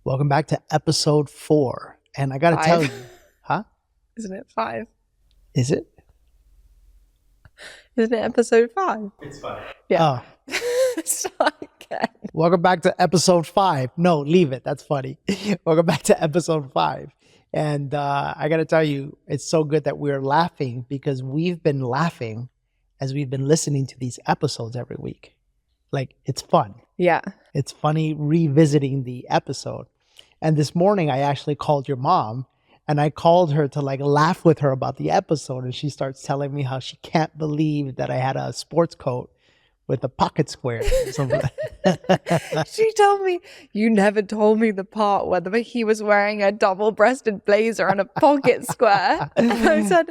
Welcome back to episode 4. And I got to tell you, huh? Isn't it 5? Is it? Isn't it episode 5? It's fine. Yeah. Oh, Start again. welcome back to episode 5. No, leave it. That's funny. Welcome back to episode 5. And I got to tell you, it's so good that we're laughing because we've been laughing as we've been listening to these episodes every week. Like, it's fun. Yeah. It's funny revisiting the episode. And this morning, I actually called your mom and I called her to like laugh with her about the episode. And she starts telling me how she can't believe that I had a sports coat with a pocket square. She told me, you never told me the part where he was wearing a double-breasted blazer and a pocket square. And I said,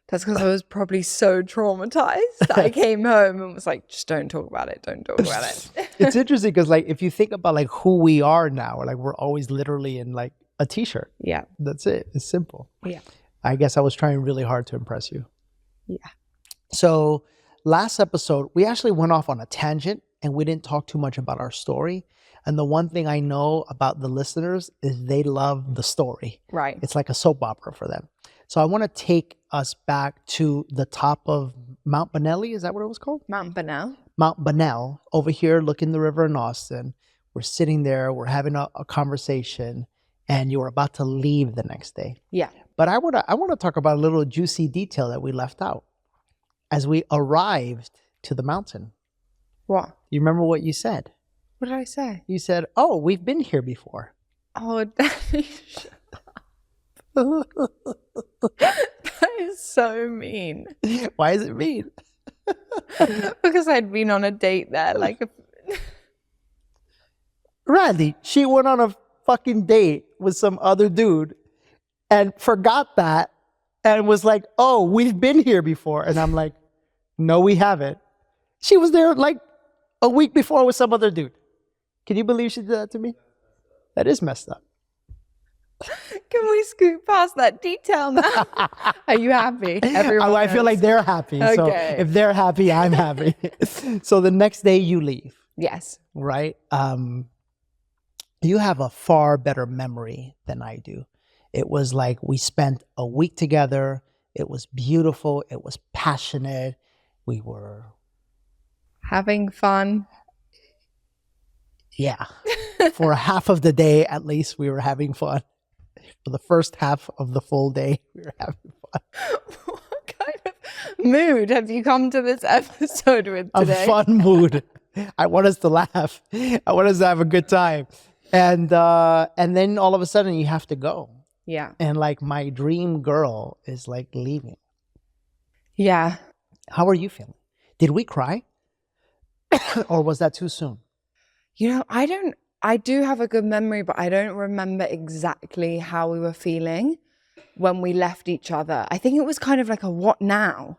that's because I was probably so traumatized that I came home and was like, just don't talk about it. Don't talk about it. It's interesting because like if you think about like who we are now, like we're always literally in like a t-shirt. Yeah. That's it. It's simple. Yeah. I guess I was trying really hard to impress you. Yeah. So last episode, we actually went off on a tangent and we didn't talk too much about our story. And the one thing I know about the listeners is they love the story. Right. It's like a soap opera for them. So I want to take us back to the top of Mount Benelli. Is that what it was called? Mount Bonnell. Mount Bonnell, over here looking the river in Austin. We're sitting there, we're having a conversation, and you were about to leave the next day. Yeah. But I want to talk about a little juicy detail that we left out. As we arrived to the mountain, What? you remember what you said? What did I say? You said, "Oh, we've been here before." Oh, Danny, that is so mean. Why is it mean? Because I'd been on a date there, like, Randy, she went on a fucking date with some other dude and forgot that and was like, "Oh, we've been here before." And I'm like, "No, we haven't." She was there like a week before with some other dude. Can you believe she did that to me? That is messed up. can we scoot past that detail now? Are you happy? Everyone I feel knows. like they're happy. So Okay. if they're happy, I'm happy. So the next day you leave, Yes. right? You have a far better memory than I do. It was like we spent a week together. It was beautiful. It was passionate. We were, Having fun. yeah. For half of the day, at least, we were having fun. For the first half of the full day, we were having fun. What kind of mood have you come to this episode with today? A fun mood. I want us to laugh. I want us to have a good time. And then all of a sudden you have to go. Yeah. And like my dream girl is like leaving. Yeah. How are you feeling? Did we cry? Or was that too soon? You know, I do have a good memory, but I don't remember exactly how we were feeling when we left each other. I think it was kind of like a what now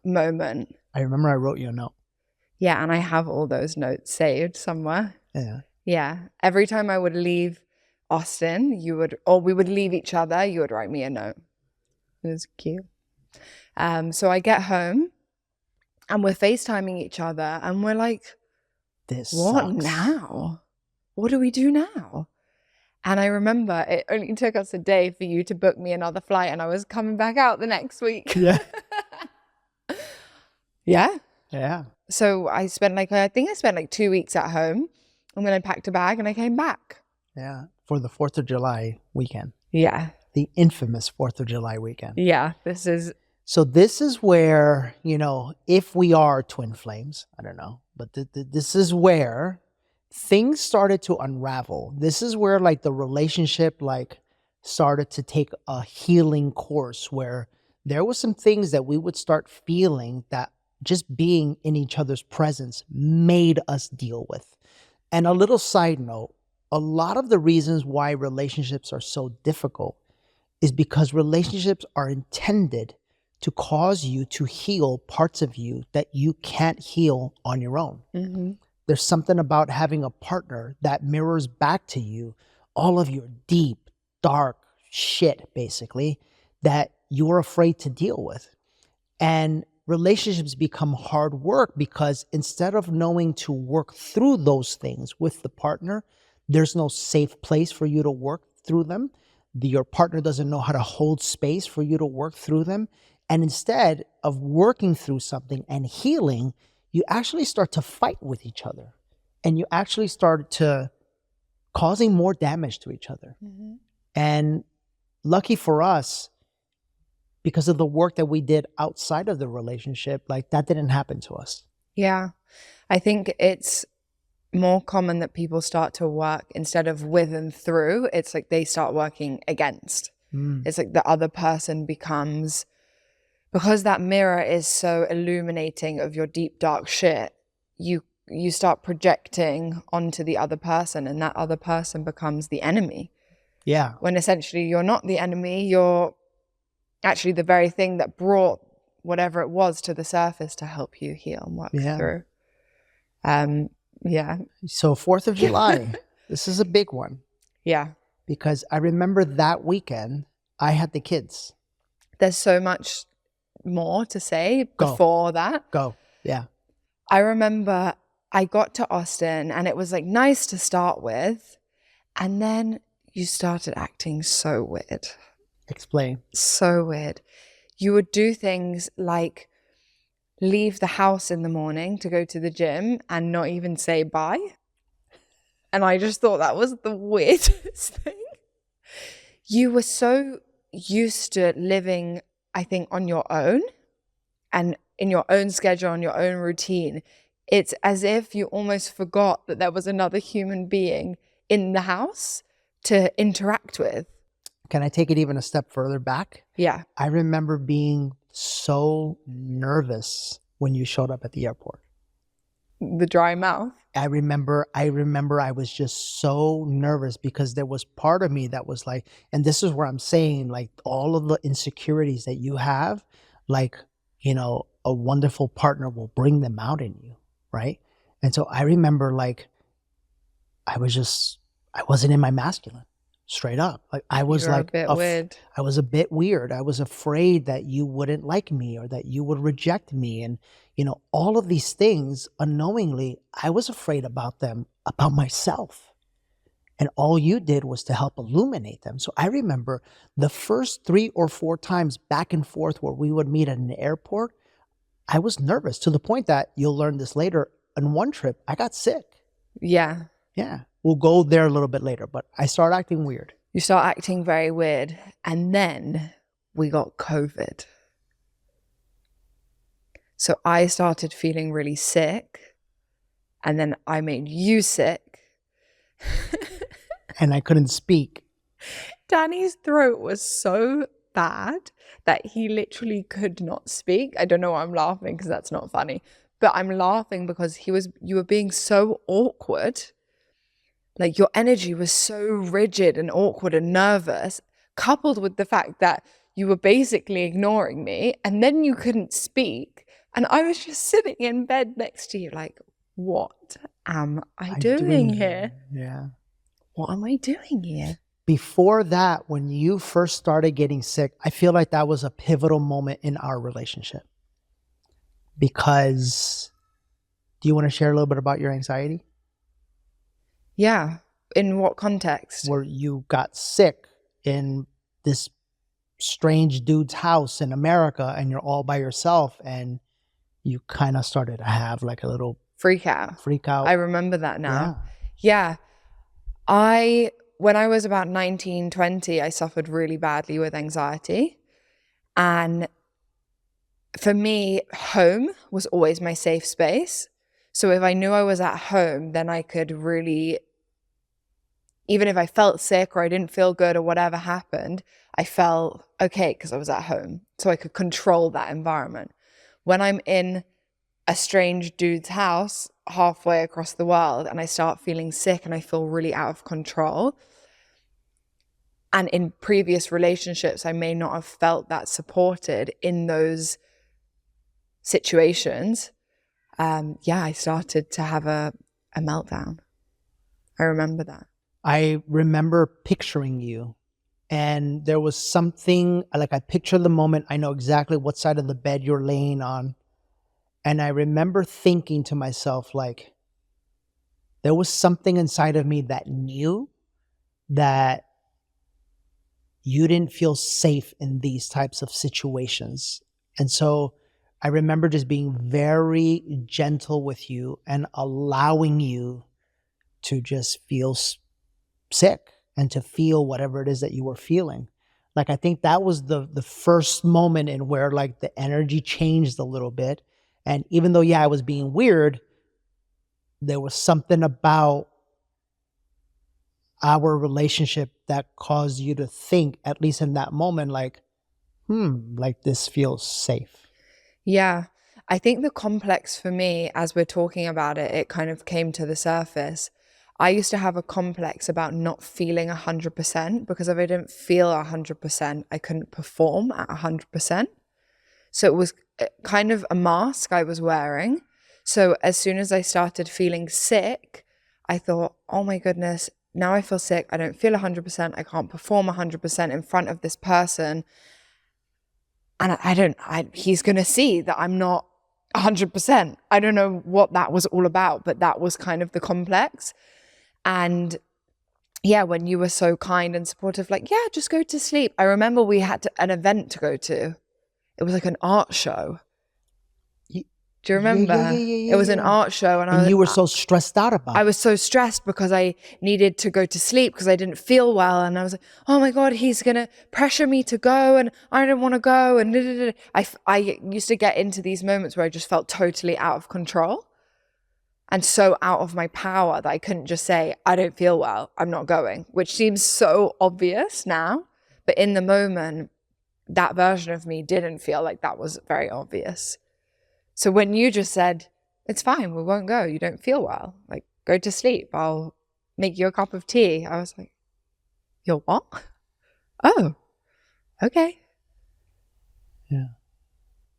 moment. I remember I wrote you a note. Yeah, and I have all those notes saved somewhere. Yeah. Yeah. Every time I would leave Austin, we would leave each other, you would write me a note. It was cute. So I get home and we're FaceTiming each other and we're like, This what sucks. now? What do we do now? And I remember it only took us a day for you to book me another flight and I was coming back out the next week. Yeah. Yeah. Yeah. So I spent like 2 weeks at home and then I packed a bag and I came back. Yeah. For the 4th of July weekend. Yeah. The infamous 4th of July weekend. Yeah. This is, So this is where, you know, if we are twin flames, I don't know, but this is where things started to unravel. This is where like the relationship like started to take a healing course where there was some things that we would start feeling that just being in each other's presence made us deal with. And a little side note, a lot of the reasons why relationships are so difficult is because relationships are intended to cause you to heal parts of you that you can't heal on your own. mhm. There's something about having a partner that mirrors back to you all of your deep, dark shit, basically, that you're afraid to deal with. And relationships become hard work because instead of knowing to work through those things with the partner, There's no safe place for you to work through them. Your partner doesn't know how to hold space for you to work through them. And instead of working through something and healing, you actually start to fight with each other. And you actually start to causing more damage to each other. Mhm. And lucky for us, because of the work that we did outside of the relationship, like that didn't happen to us. Yeah. I think it's more common that people start to work instead of with and through. It's like they start working against. Mm. It's like the other person becomes, because that mirror is so illuminating of your deep, dark shit, you start projecting onto the other person, and that other person becomes the enemy. Yeah. When essentially you're not the enemy, you're actually the very thing that brought whatever it was to the surface to help you heal and work Yeah. through. Yeah. So 4th of July, this is a big one Yeah. because I remember that weekend I had the kids. There's so much more to say Go. before that. Go. Yeah. I remember I got to Austin and it was like nice to start with. And then you started acting so weird. Explain. So weird. You would do things like leave the house in the morning to go to the gym and not even say bye. And I just thought that was the weirdest thing. You were so used to living, I think, on your own and in your own schedule, on your own routine. It's as if you almost forgot that there was another human being in the house to interact with. Can I take it even a step further back? Yeah. I remember being so nervous when you showed up at the airport. The dry mouth. I remember I was just so nervous because there was part of me that was like, and this is where I'm saying, like, all of the insecurities that you have, like, you know, a wonderful partner will bring them out in you, right? And so I remember, like, I wasn't in my masculine, straight up. Like I was You were like a bit weird. I was a bit weird. I was afraid that you wouldn't like me or that you would reject me. And, you know, all of these things unknowingly, I was afraid about them, about myself. And all you did was to help illuminate them. So I remember the first 3 or 4 times back and forth where we would meet at an airport, I was nervous to the point that you'll learn this later. On one trip, I got sick. Yeah. Yeah. We'll go there a little bit later, but I started acting weird. You start acting very weird. And then we got COVID. So I started feeling really sick. And then I made you sick. And I couldn't speak. Danny's throat was so bad that he literally could not speak. I don't know why I'm laughing because that's not funny. But I'm laughing because you were being so awkward. Like your energy was so rigid and awkward and nervous, coupled with the fact that you were basically ignoring me and then you couldn't speak. And I was just sitting in bed next to you like, what am I doing here? Yeah. What am I doing here? Before that, when you first started getting sick, I feel like that was a pivotal moment in our relationship. Because, do you want to share a little bit about your anxiety? Yeah. In what context? Where you got sick in this strange dude's house in America and you're all by yourself and you kind of started to have like a little freak out. I remember that now. Yeah. When I was about 19, 20, I suffered really badly with anxiety. And for me, home was always my safe space. So if I knew I was at home, then I could really, even if I felt sick or I didn't feel good or whatever happened, I felt okay because I was at home. So I could control that environment. When I'm in a strange dude's house halfway across the world and I start feeling sick and I feel really out of control, and in previous relationships, I may not have felt that supported in those situations. I started to have a meltdown. I remember that. I remember picturing you and there was something like I picture the moment. I know exactly what side of the bed you're laying on. And I remember thinking to myself, like, there was something inside of me that knew that you didn't feel safe in these types of situations. And so I remember just being very gentle with you and allowing you to just feel sick and to feel whatever it is that you were feeling. Like, I think that was the first moment in where like the energy changed a little bit. And even though, yeah, I was being weird, there was something about our relationship that caused you to think, at least in that moment, like, like this feels safe. Yeah. I think the complex for me, as we're talking about it, it kind of came to the surface. I used to have a complex about not feeling 100% because if I didn't feel 100%, I couldn't perform at 100%. So it was kind of a mask I was wearing. So as soon as I started feeling sick, I thought, oh my goodness, now I feel sick. I don't feel 100%. I can't perform 100% in front of this person. And he's going to see that I'm not 100%. I don't know what that was all about, but that was kind of the complex. And yeah, when you were so kind and supportive, like, yeah, just go to sleep. I remember we had an event to go to. It was like an art show. Do you remember? Yeah. It was an art show. And you were so stressed out about it. I was so stressed because I needed to go to sleep because I didn't feel well. And I was like, oh my God, he's going to pressure me to go and I don't want to go. And I used to get into these moments where I just felt totally out of control and so out of my power that I couldn't just say, I don't feel well, I'm not going, which seems so obvious now. But in the moment, that version of me didn't feel like that was very obvious. So when you just said, it's fine, we won't go, you don't feel well, like, go to sleep, I'll make you a cup of tea. I was like, you're what? Oh, okay. Yeah.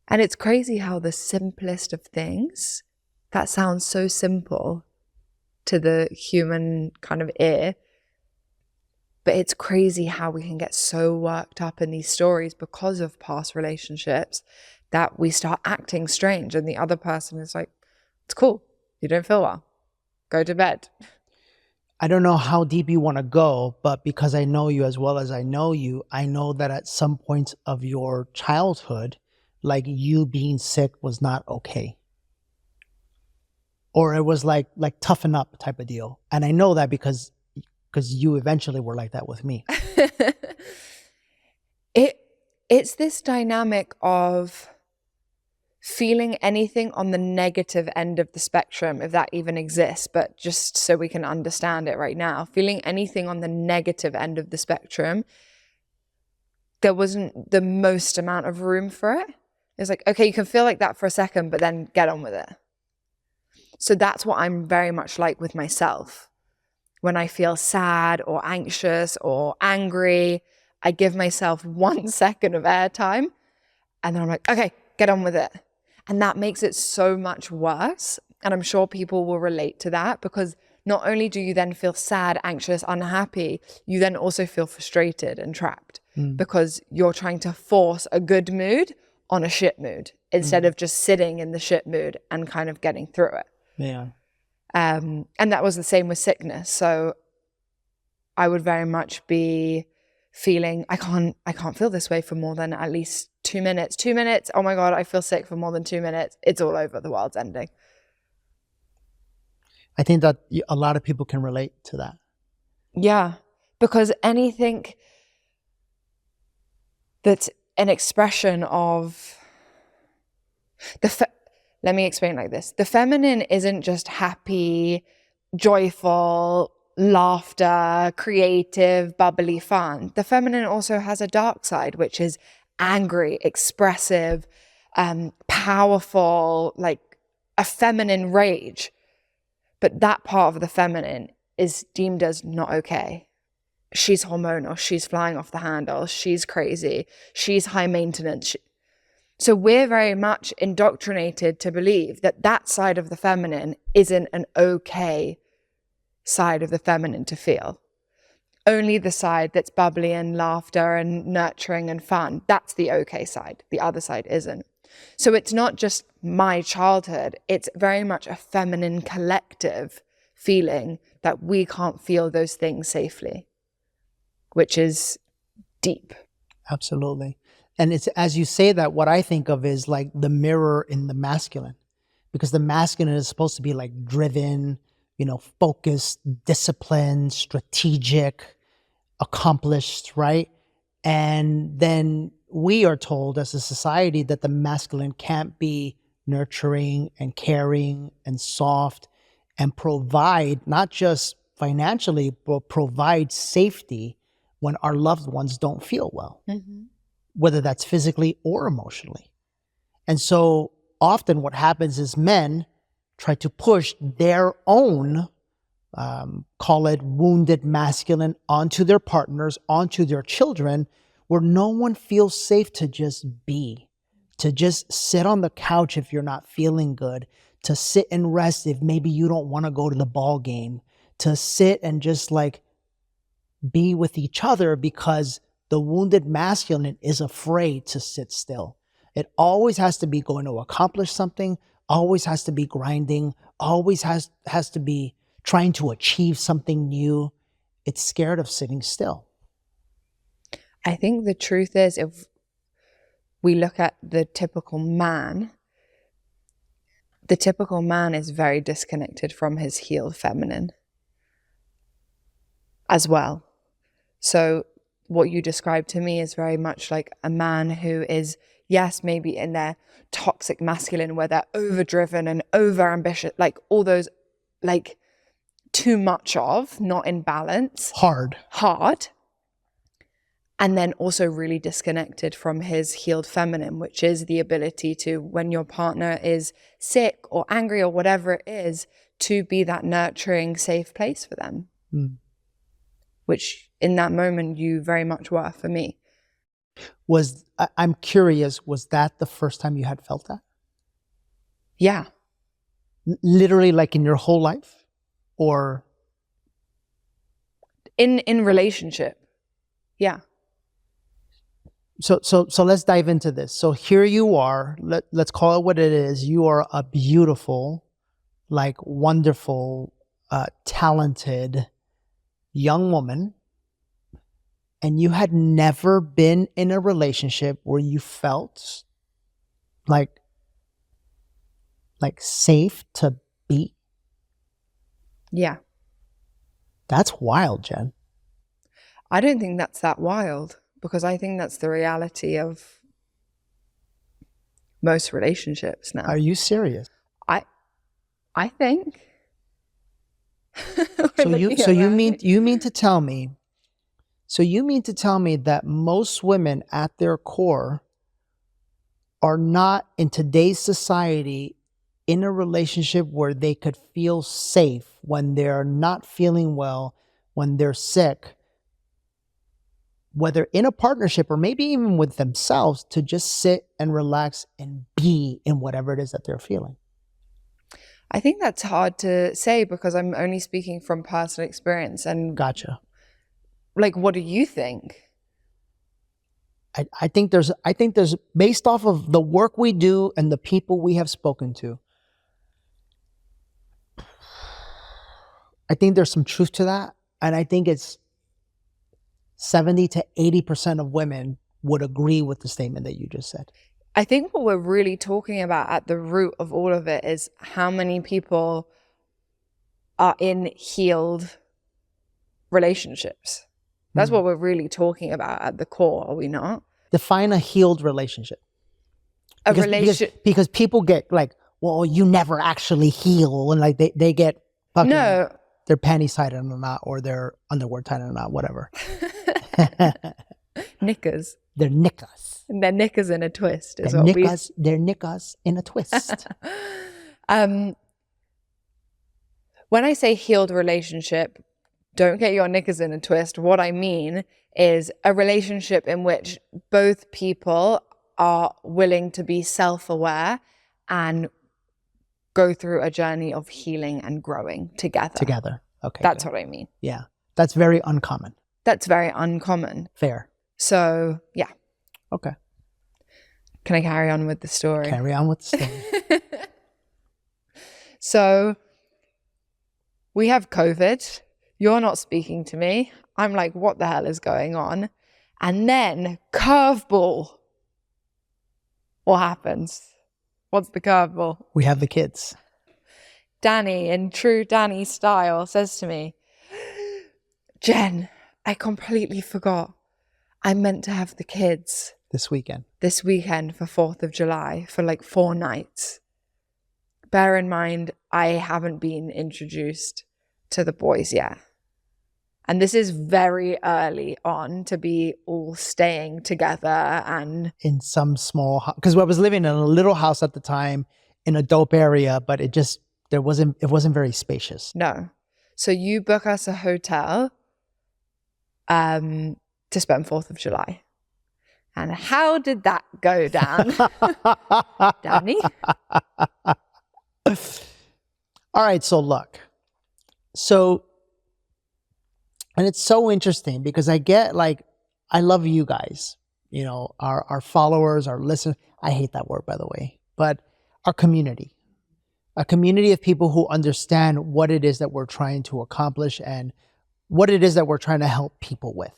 And it's crazy how the simplest of things, that sounds so simple to the human kind of ear, but it's crazy how we can get so worked up in these stories because of past relationships that we start acting strange and the other person is like, it's cool, you don't feel well, go to bed. I don't know how deep you want to go, but because I know you as well as I know you, I know that at some points of your childhood, like, you being sick was not okay. Or it was like toughen up type of deal. And I know that because you eventually were like that with me. It's this dynamic of feeling anything on the negative end of the spectrum, if that even exists, but just so we can understand it right now, feeling anything on the negative end of the spectrum, there wasn't the most amount of room for it. It's like, okay, you can feel like that for a second, but then get on with it. So that's what I'm very much like with myself. When I feel sad or anxious or angry, I give myself 1 second of airtime and then I'm like, okay, get on with it. And that makes it so much worse. And I'm sure people will relate to that because not only do you then feel sad, anxious, unhappy, you then also feel frustrated and trapped because you're trying to force a good mood on a shit mood instead of just sitting in the shit mood and kind of getting through it. Yeah. And that was the same with sickness. So I would very much be feeling, I can't feel this way for more than at least 2 minutes. 2 minutes, oh my God, I feel sick for more than 2 minutes. It's all over, the world's ending. I think that a lot of people can relate to that. Yeah, because anything that's an expression of let me explain like this. The feminine isn't just happy, joyful, laughter, creative, bubbly fun. The feminine also has a dark side, which is angry, expressive, powerful, like a feminine rage. But that part of the feminine is deemed as not okay. She's hormonal, she's flying off the handle, she's crazy, she's high maintenance. So we're very much indoctrinated to believe that that side of the feminine isn't an okay side of the feminine to feel. Only the side that's bubbly and laughter and nurturing and fun, that's the okay side. The other side isn't. So it's not just my childhood, it's very much a feminine collective feeling that we can't feel those things safely, which is deep. Absolutely. And it's, as you say that, what I think of is like the mirror in the masculine, because the masculine is supposed to be like driven, focused, disciplined, strategic, accomplished, right? And then we are told as a society that the masculine can't be nurturing and caring and soft and provide, not just financially, but provide safety when our loved ones don't feel well, whether that's physically or emotionally. And so often what happens is men try to push their own, call it wounded masculine, onto their partners, onto their children, where no one feels safe to just be, to just sit on the couch if you're not feeling good, to sit and rest if maybe you don't want to go to the ball game, to sit and just like be with each other, because the wounded masculine is afraid to sit still. It always has to be going to accomplish something, always has to be grinding, always has to be trying to achieve something new. It's scared of sitting still. I think the truth is, if we look at the typical man is very disconnected from his healed feminine as well. So what you described to me is very much like a man who is, yes, maybe in their toxic masculine, where they're overdriven and over ambitious, like all those, like too much of, not in balance. Hard. And then also really disconnected from his healed feminine, which is the ability to, when your partner is sick or angry or whatever it is, to be that nurturing, safe place for them. Which in that moment you very much were for me. I'm curious, was that the first time you had felt that? Yeah. Literally, like in your whole life? Or? In relationship. Yeah. So let's dive into this. So here you are, let's call it what it is. You are a beautiful, like wonderful, talented young woman, and you had never been in a relationship where you felt like safe to be. Yeah. That's wild, Jen. I don't think that's that wild, because I think that's the reality of most relationships now. Are you serious? I think. So you mean to tell me that most women at their core are not, in today's society, in a relationship where they could feel safe when they're not feeling well, when they're sick, whether in a partnership or maybe even with themselves, to just sit and relax and be in whatever it is that they're feeling? I think that's hard to say, because I'm only speaking from personal experience. And Gotcha. Like, what do you think? I think there's, based off of the work we do and the people we have spoken to, I think there's some truth to that. And I think it's 70 to 80% of women would agree with the statement that you just said. I think what we're really talking about at the root of all of it is how many people are in healed relationships. That's what we're really talking about at the core, are we not? Define a healed relationship. Because people get like, well, you never actually heal, and like they get fucking their panties tied in a knot or their underwear tied in a knot, whatever. Knickers. They're knickers. And they're knickers in a twist. They're knickers in a twist. When I say healed relationship, don't get your knickers in a twist. What I mean is a relationship in which both people are willing to be self-aware and go through a journey of healing and growing together. Okay. That's what I mean. Yeah. That's very uncommon. That's very uncommon. Fair. So, yeah. Okay. Can I carry on with the story? Carry on with the story. So, we have COVID. You're not speaking to me. I'm like, what the hell is going on? And then curveball. What happens? What's the curveball? We have the kids. Danny, in true Danny style, says to me, Jen, I completely forgot. I meant to have the kids This weekend. for 4th of July for like 4 nights. Bear in mind, I haven't been introduced to the boys yet. And this is very early on to be all staying together and In some small house. Because I was living in a little house at the time in a dope area, but it wasn't very spacious. no. So you book us a hotel to spend 4th of July. And how did that go down? Danny? All right, so look. And it's so interesting because I get like, I love you guys, our followers, our listeners. I hate that word, by the way, but our community, a community of people who understand what it is that we're trying to accomplish and what it is that we're trying to help people with.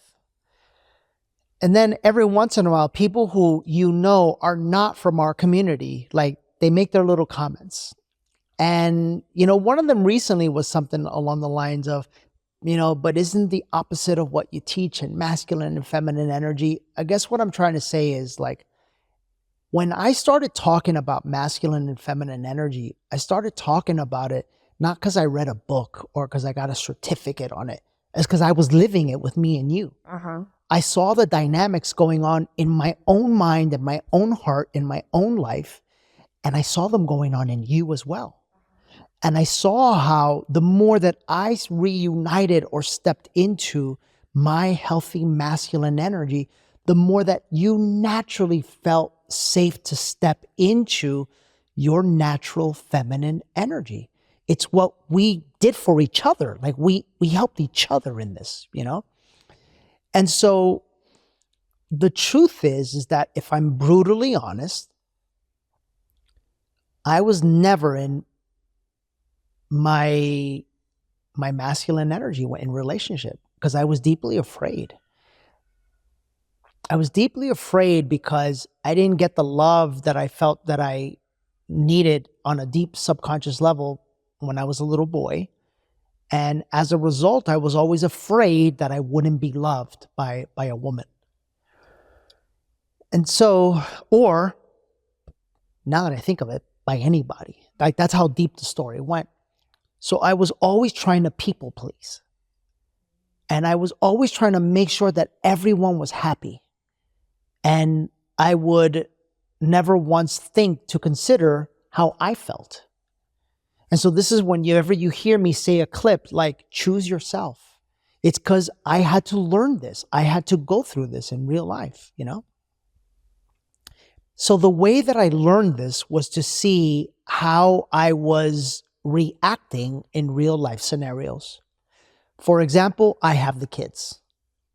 And then every once in a while, people who are not from our community, like they make their little comments. And, one of them recently was something along the lines of, but isn't the opposite of what you teach in masculine and feminine energy? I guess what I'm trying to say is like, when I started talking about masculine and feminine energy, I started talking about it not because I read a book or because I got a certificate on it. It's because I was living it with me and you. Uh-huh. I saw the dynamics going on in my own mind, in my own heart, in my own life, and I saw them going on in you as well. And I saw how the more that I reunited or stepped into my healthy masculine energy, the more that you naturally felt safe to step into your natural feminine energy. It's what we did for each other. Like we helped each other in this, And so the truth is that if I'm brutally honest, I was never in my masculine energy in relationship because I was deeply afraid. I was deeply afraid because I didn't get the love that I felt that I needed on a deep subconscious level when I was a little boy. And as a result, I was always afraid that I wouldn't be loved by a woman. And so, or now that I think of it, by anybody. Like that's how deep the story went. So I was always trying to people please. And I was always trying to make sure that everyone was happy. And I would never once think to consider how I felt. And so this is whenever you hear me say a clip like, choose yourself. It's because I had to learn this. I had to go through this in real life, So the way that I learned this was to see how I was reacting in real life scenarios. For example, I have the kids.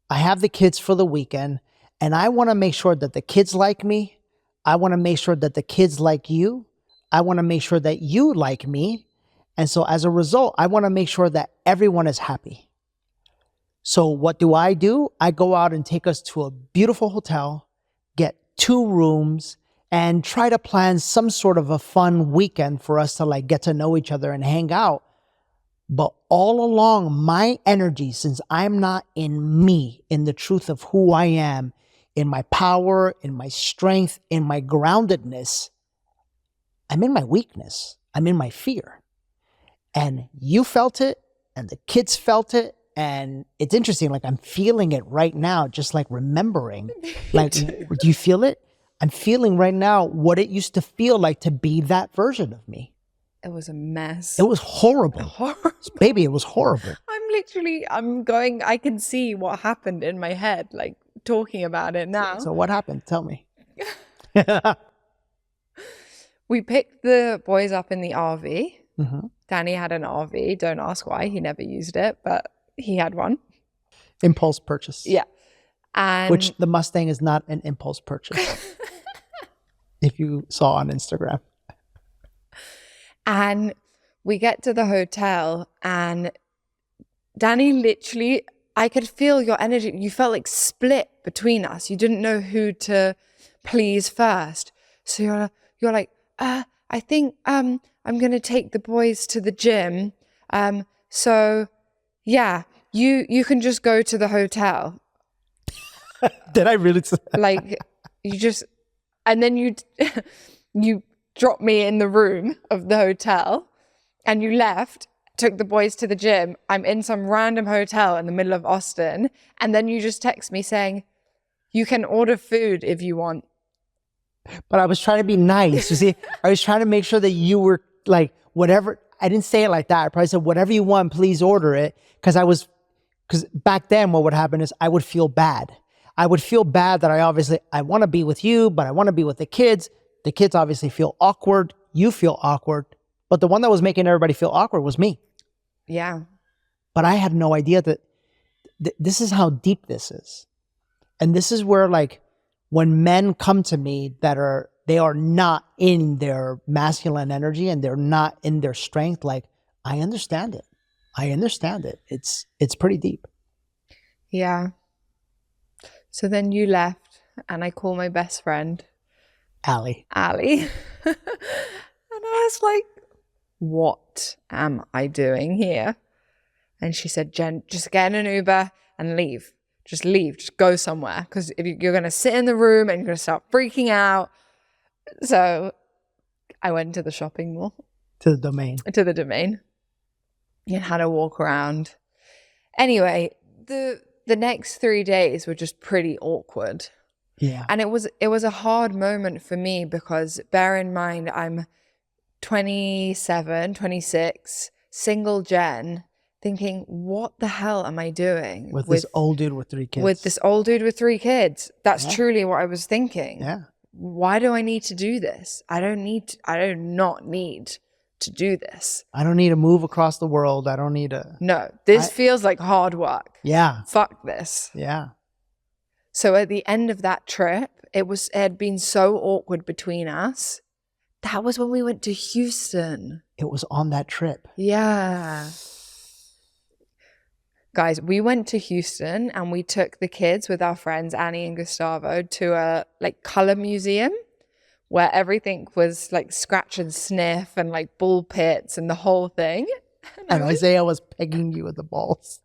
I have the kids for the weekend, and I want to make sure that the kids like me. I want to make sure that the kids like you. I want to make sure that you like me. And so as a result, I want to make sure that everyone is happy. So what do? I go out and take us to a beautiful hotel, get 2 rooms, and try to plan some sort of a fun weekend for us to like get to know each other and hang out. But all along, my energy, since I'm not in me, in the truth of who I am, in my power, in my strength, in my groundedness, I'm in my weakness. I'm in my fear. And you felt it, and the kids felt it. And it's interesting, like I'm feeling it right now, just like remembering. Like, do you feel it? I'm feeling right now what it used to feel like to be that version of me. It was a mess. It was horrible. Baby, it was horrible. I can see what happened in my head, like talking about it now. So what happened? Tell me. We picked the boys up in the RV. Mm-hmm. Danny had an RV. Don't ask why. He never used it, but he had one. Impulse purchase. Yeah. And which the Mustang is not an impulse purchase. If you saw on Instagram. And we get to the hotel and Danny literally, I could feel your energy. You felt like split between us. You didn't know who to please first. So you're like, I think I'm gonna take the boys to the gym. So yeah, you can just go to the hotel. Did I really? Like you just, and then you dropped me in the room of the hotel and you left, took the boys to the gym. I'm in some random hotel in the middle of Austin. And then you just text me saying, you can order food if you want. But I was trying to be nice. You see, I was trying to make sure that you were like, whatever. I didn't say it like that. I probably said, whatever you want, please order it. Because back then what would happen is I would feel bad. I would feel bad that I want to be with you, but I want to be with the kids. The kids obviously feel awkward. You feel awkward. But the one that was making everybody feel awkward was me. Yeah. But I had no idea that this is how deep this is. And this is where, like, when men come to me they are not in their masculine energy and they're not in their strength, like, I understand it. I understand it. It's pretty deep. Yeah. So then you left and I call my best friend, Allie. and I was like, what am I doing here? And she said, Jen, just get in an Uber and leave. Just leave. Just go somewhere. Because if you're going to sit in the room and you're going to start freaking out. So I went to the shopping mall. To the Domain. And had a walk around. Anyway, the next 3 days were just pretty awkward. Yeah. And it was a hard moment for me because bear in mind, I'm 27, 26, single Jen, thinking, what the hell am I doing? With this old dude with 3 kids. With this old dude with 3 kids. That's truly what I was thinking. Yeah. Why do I need to do this? I do not need to do this. I don't need to move across the world. I don't need to. No, this feels like hard work. Yeah. Fuck this. Yeah. So at the end of that trip, it had been so awkward between us. That was when we went to Houston. It was on that trip. Yeah. Guys, we went to Houston and we took the kids with our friends, Annie and Gustavo, to a color museum where everything was like scratch and sniff and like bull pits and the whole thing. And Isaiah was pegging you with the balls.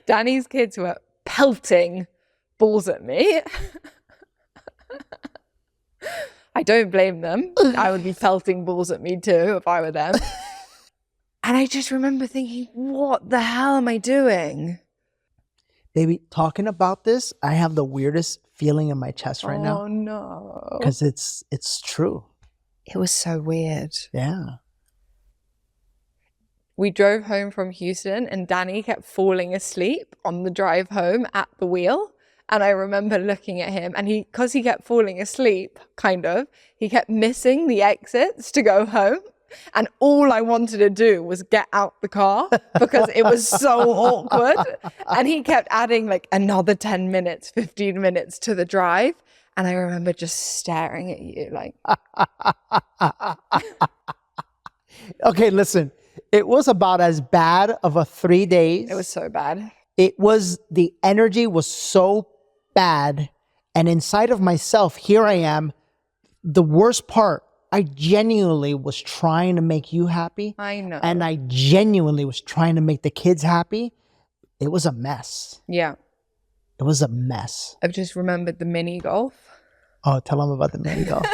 Danny's kids were pelting balls at me. I don't blame them. I would be pelting balls at me too if I were them. And I just remember thinking, what the hell am I doing? Baby, talking about this, I have the weirdest feeling in my chest right now. Oh no. Because it's true. It was so weird. Yeah. We drove home from Houston and Danny kept falling asleep on the drive home at the wheel. And I remember looking at him and because he kept falling asleep, he kept missing the exits to go home. And all I wanted to do was get out the car because it was so awkward. And he kept adding like another 10 minutes, 15 minutes to the drive. And I remember just staring at you like. Okay, listen. It was about as bad of a 3 days. It was so bad. The energy was so bad. And inside of myself, here I am. The worst part, I genuinely was trying to make you happy. I know. And I genuinely was trying to make the kids happy. It was a mess. Yeah. It was a mess. I've just remembered the mini golf. Oh, tell them about the mini golf.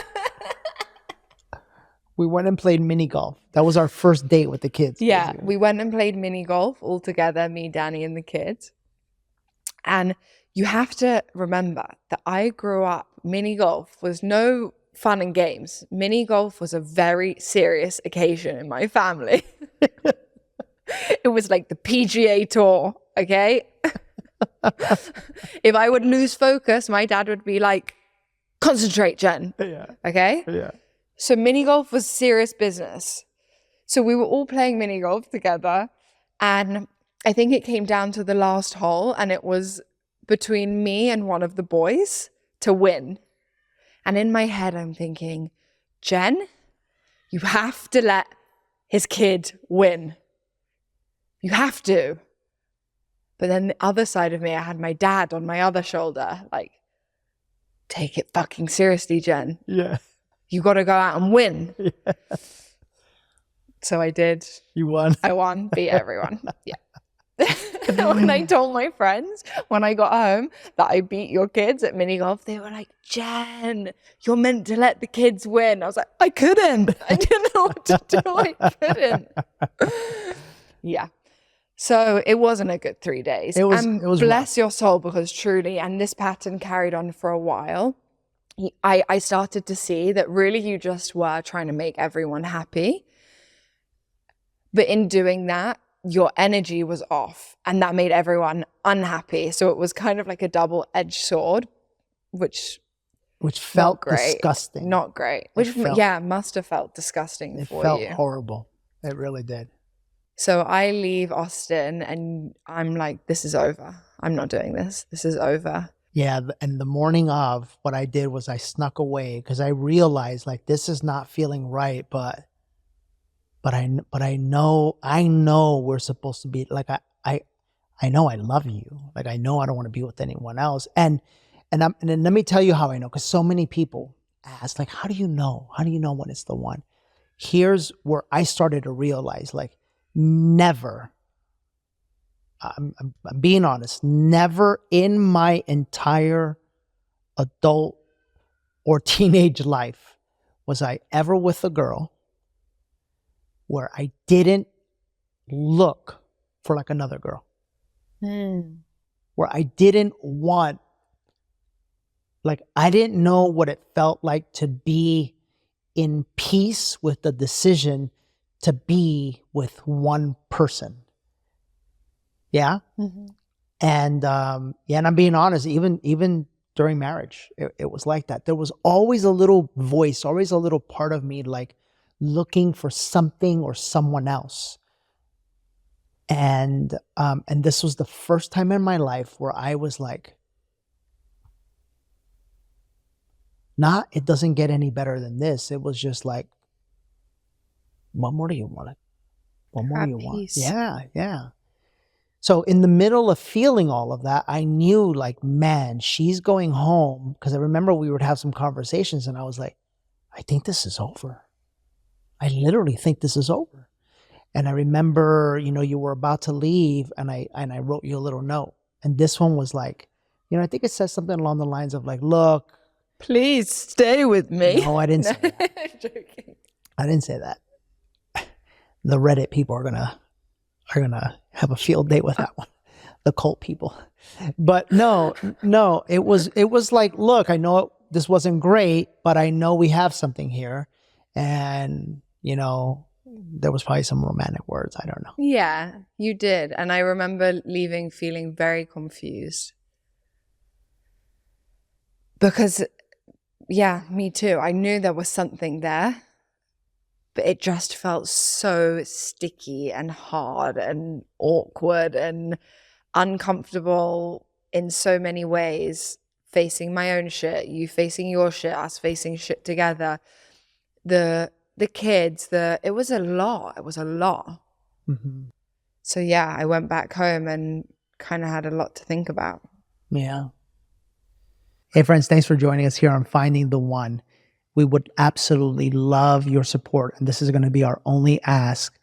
We went and played mini golf. That was our first date with the kids. Yeah, basically. we went and played mini golf all together, me, Danny, and the kids. And you have to remember that I grew up, mini golf was no fun and games. Mini golf was a very serious occasion in my family. It was like the PGA Tour, okay? If I would lose focus, my dad would be like, concentrate, Jen. Yeah. Okay? Yeah. So mini golf was serious business. So we were all playing mini golf together. And I think it came down to the last hole. And it was between me and one of the boys to win. And in my head, I'm thinking, Jen, you have to let his kid win. You have to. But then the other side of me, I had my dad on my other shoulder, like, take it fucking seriously, Jen. Yeah. You got to go out and win. Yeah. So I did. You won. I won, beat everyone. Yeah. When I told my friends when I got home that I beat your kids at mini golf, they were like, Jen, you're meant to let the kids win. I was like, I couldn't. I didn't know what to do. I couldn't. Yeah. So it wasn't a good 3 days. It was bless your soul, because truly, and this pattern carried on for a while. I started to see that really you just were trying to make everyone happy. But in doing that, your energy was off, and that made everyone unhappy. So it was kind of like a double-edged sword, which felt great. Disgusting. Not great. Which must have felt disgusting for you. It felt horrible. It really did. So I leave Austin and I'm like, this is over. I'm not doing this. This is over. Yeah, and the morning of, what I did was I snuck away because I realized, like, this is not feeling right, but I know we're supposed to be, like, I know I love you. Like, I know I don't want to be with anyone else. And then let me tell you how I know, because so many people ask, like, how do you know? How do you know when it's the one? Here's where I started to realize, like, never, I'm being honest, never in my entire adult or teenage life was I ever with a girl where I didn't look for, like, another girl. Where I didn't want, like, I didn't know what it felt like to be in peace with the decision to be with one person. Yeah. Mm-hmm. And and I'm being honest, even during marriage, it was like that. There was always a little voice, always a little part of me, like, looking for something or someone else. And this was the first time in my life where I was like, it doesn't get any better than this. It was just like, what more do you want? What more do you want? Yeah, yeah. So in the middle of feeling all of that, I knew, like, man, she's going home. Because I remember we would have some conversations and I was like, I think this is over. I literally think this is over. And I remember, you were about to leave and I wrote you a little note. And this one was like, I think it says something along the lines of, like, look, please stay with me. No, I didn't say that. I'm joking. I didn't say that. The Reddit people are gonna have a field day with that one. The cult people. But no, it was like, look, I know this wasn't great, but I know we have something here. And, there was probably some romantic words. I don't know. Yeah, you did. And I remember leaving feeling very confused. Because, yeah, me too. I knew there was something there, but it just felt so sticky and hard and awkward and uncomfortable in so many ways. Facing my own shit, you facing your shit, us facing shit together. The kids, it was a lot. It was a lot. Mm-hmm. So yeah, I went back home and kind of had a lot to think about. Yeah. Hey friends, thanks for joining us here on Finding the One. We would absolutely love your support, and this is going to be our only ask.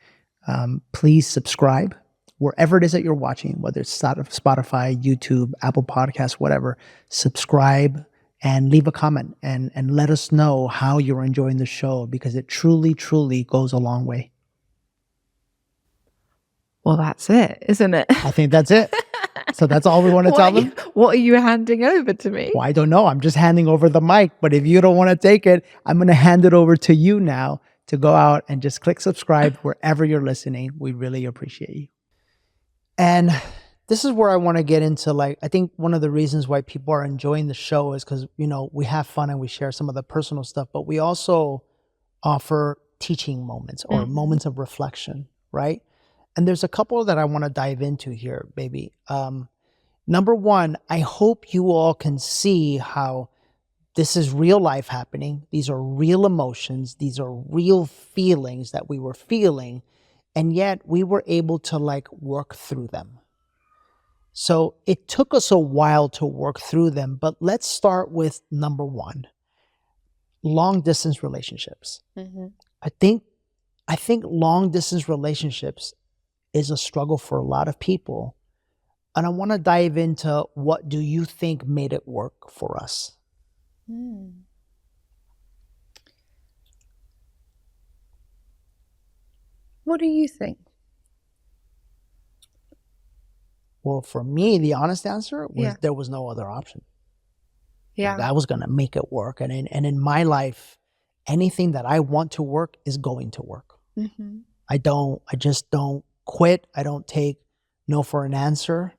Please subscribe wherever it is that you're watching, whether it's Spotify, YouTube, Apple Podcasts, whatever. Subscribe and leave a comment and let us know how you're enjoying the show, because it truly, truly goes a long way. Well, that's it, isn't it? I think that's it. So that's all we want to tell them. What are you handing over to me? Well, I don't know. I'm just handing over the mic. But if you don't want to take it, I'm going to hand it over to you now to go out and just click subscribe wherever you're listening. We really appreciate you. And this is where I want to get into, like, I think one of the reasons why people are enjoying the show is because, we have fun and we share some of the personal stuff, but we also offer teaching moments or moments of reflection, right? And there's a couple that I want to dive into here, baby. Number one, I hope you all can see how this is real life happening. These are real emotions. These are real feelings that we were feeling. And yet we were able to like work through them. So it took us a while to work through them, but let's start with number one, long distance relationships. Mm-hmm. I think long distance relationships is a struggle for a lot of people. And I want to dive into what do you think made it work for us? What do you think? Well, for me, the honest answer was Yeah. there was no other option. Yeah. Like, I was going to make it work. And in my life, anything that I want to work is going to work. Mm-hmm. I just don't quit. I don't take no for an answer.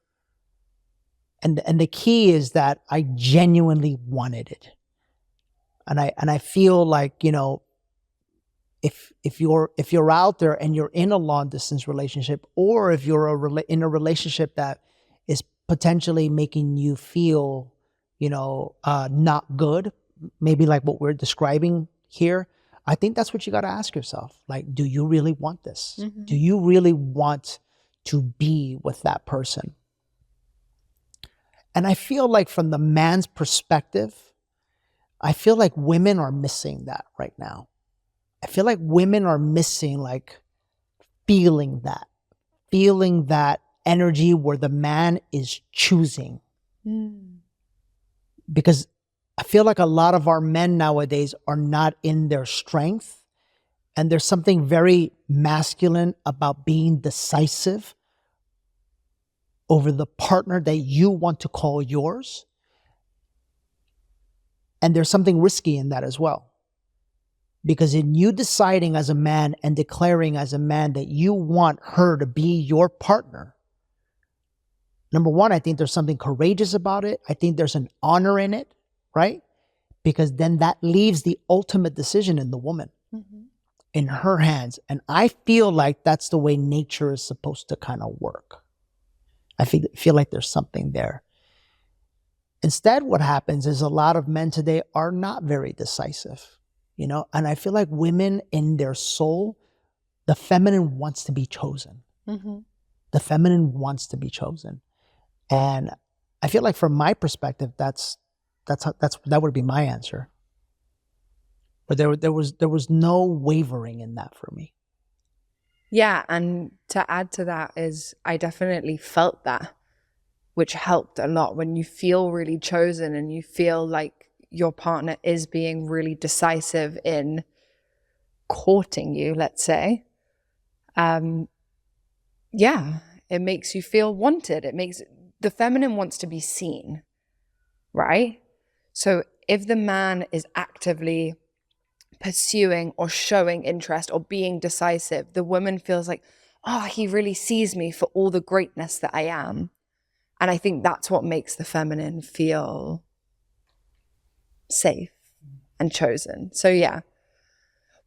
And the key is that I genuinely wanted it. And I feel like, you know, if you're out there and you're in a long distance relationship, or if you're in a relationship that is potentially making you feel, you know, not good, maybe like what we're describing here, I think that's what you got to ask yourself. Like, do you really want this? Mm-hmm. Do you really want to be with that person? And I feel like from the man's perspective, I feel like women are missing that right now. I feel like women are missing like feeling that energy where the man is choosing. Because I feel like a lot of our men nowadays are not in their strength. And there's something very masculine about being decisive over the partner that you want to call yours. And there's something risky in that as well. Because in you deciding as a man and declaring as a man that you want her to be your partner, number one, I think there's something courageous about it. I think there's an honor in it, right? Because then that leaves the ultimate decision in the woman, in her hands. And I feel like that's the way nature is supposed to kind of work. I feel like there's something there. Instead, what happens is a lot of men today are not very decisive, you know, and I feel like women in their soul, the feminine wants to be chosen. The feminine wants to be chosen. And I feel like from my perspective, that would be my answer. But there was no wavering in that for me. Yeah, and to add to that is I definitely felt that, which helped a lot when you feel really chosen and you feel like your partner is being really decisive in courting you, let's say. Yeah, it makes you feel wanted. The feminine wants to be seen, right? So if the man is actively pursuing or showing interest or being decisive, the woman feels like, oh, he really sees me for all the greatness that I am. And I think that's what makes the feminine feel safe and chosen. So yeah,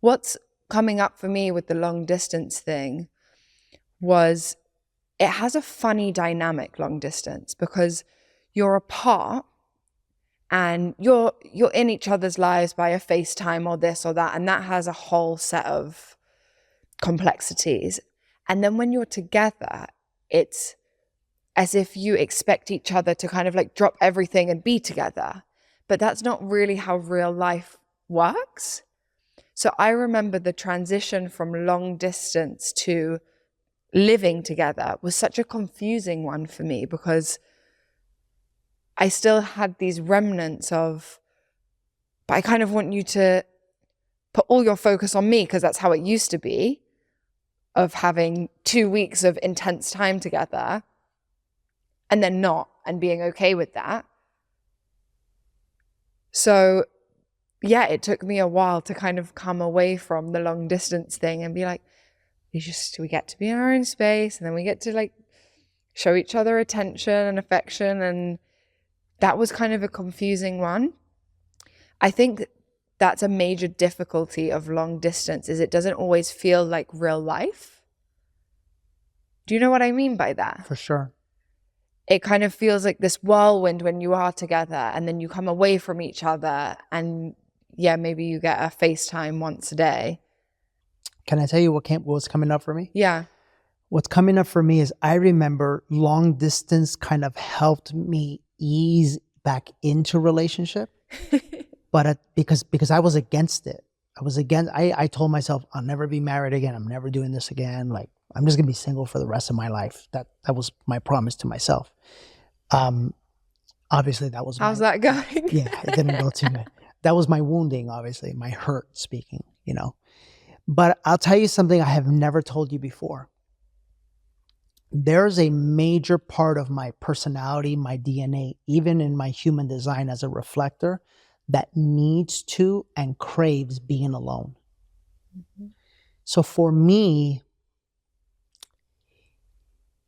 what's coming up for me with the long distance thing was it has a funny dynamic, long distance, because you're apart and you're in each other's lives by a FaceTime or this or that, and that has a whole set of complexities. And then when you're together, it's as if you expect each other to kind of like drop everything and be together. But that's not really how real life works. So I remember the transition from long distance to living together was such a confusing one for me, because I still had these remnants of, but I kind of want you to put all your focus on me because that's how it used to be, of having 2 weeks of intense time together and then not, and being okay with that. So yeah, it took me a while to kind of come away from the long distance thing and be like, we get to be in our own space, and then we get to like show each other attention and affection. And that was kind of a confusing one. I think that's a major difficulty of long distance, is it doesn't always feel like real life. Do you know what I mean by that? For sure. it kind of feels like this whirlwind when you are together, and then you come away from each other, and yeah, maybe you get a FaceTime once a day. Can I tell you what's coming up for me? Yeah. What's coming up for me is I remember long distance kind of helped me ease back into relationship, but because I was against it. I told myself, I'll never be married again. I'm never doing this again. Like, I'm just gonna be single for the rest of my life. That was my promise to myself. Obviously that was How's that going? Yeah, it didn't go too good. That was my wounding, obviously, my hurt speaking, you know. But I'll tell you something I have never told you before. There's a major part of my personality, my DNA, even in my human design as a reflector, that needs to and craves being alone. So for me,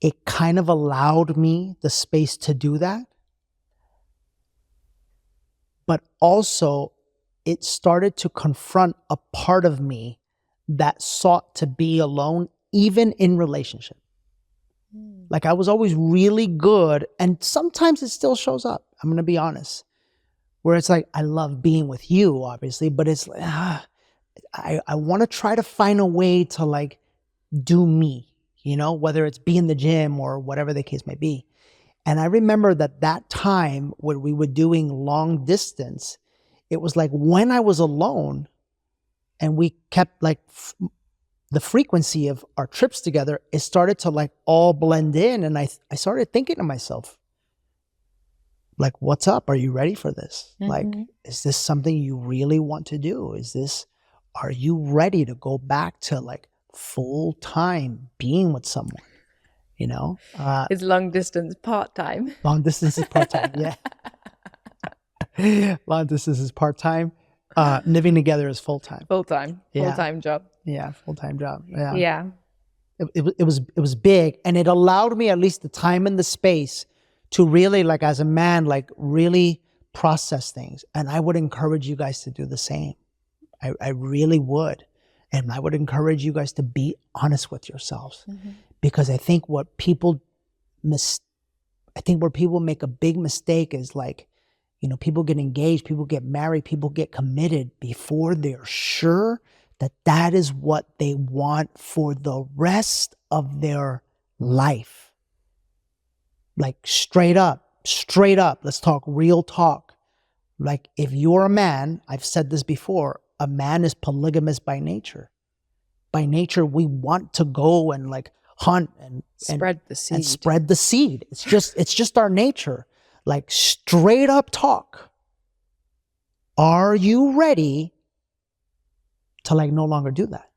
it kind of allowed me the space to do that. But also, it started to confront a part of me that sought to be alone, even in relationship. Like, I was always really good, and sometimes it still shows up. I'm going to be honest. Where it's like, I love being with you, obviously, but it's like, I want to try to find a way to like do me, you know, whether it's be in the gym or whatever the case may be. And I remember that time when we were doing long distance, it was like when I was alone and we kept like the frequency of our trips together, it started to like all blend in. And I started thinking to myself, like, what's up? Are you ready for this? Like, is this something you really want to do? Are you ready to go back to like full time being with someone? You know, It's long distance part-time. Long distance is part-time. Yeah. Long distance is part-time. Living together is full-time. Full-time. Yeah. Full-time job. Yeah. Full-time job. Yeah. Yeah. It was big, and it allowed me at least the time and the space to really, like, as a man, like really process things. And I would encourage you guys to do the same. I really would. And I would encourage you guys to be honest with yourselves. Because I think where people make a big mistake is like, you know, people get engaged, people get married, people get committed before they're sure that is what they want for the rest of their life. Like straight up, let's talk real talk. Like, if you're a man, I've said this before, a man is polygamous by nature. By nature, we want to go and like hunt and spread the seed. And spread the seed. It's just our nature. Like, straight up talk. Are you ready to like no longer do that?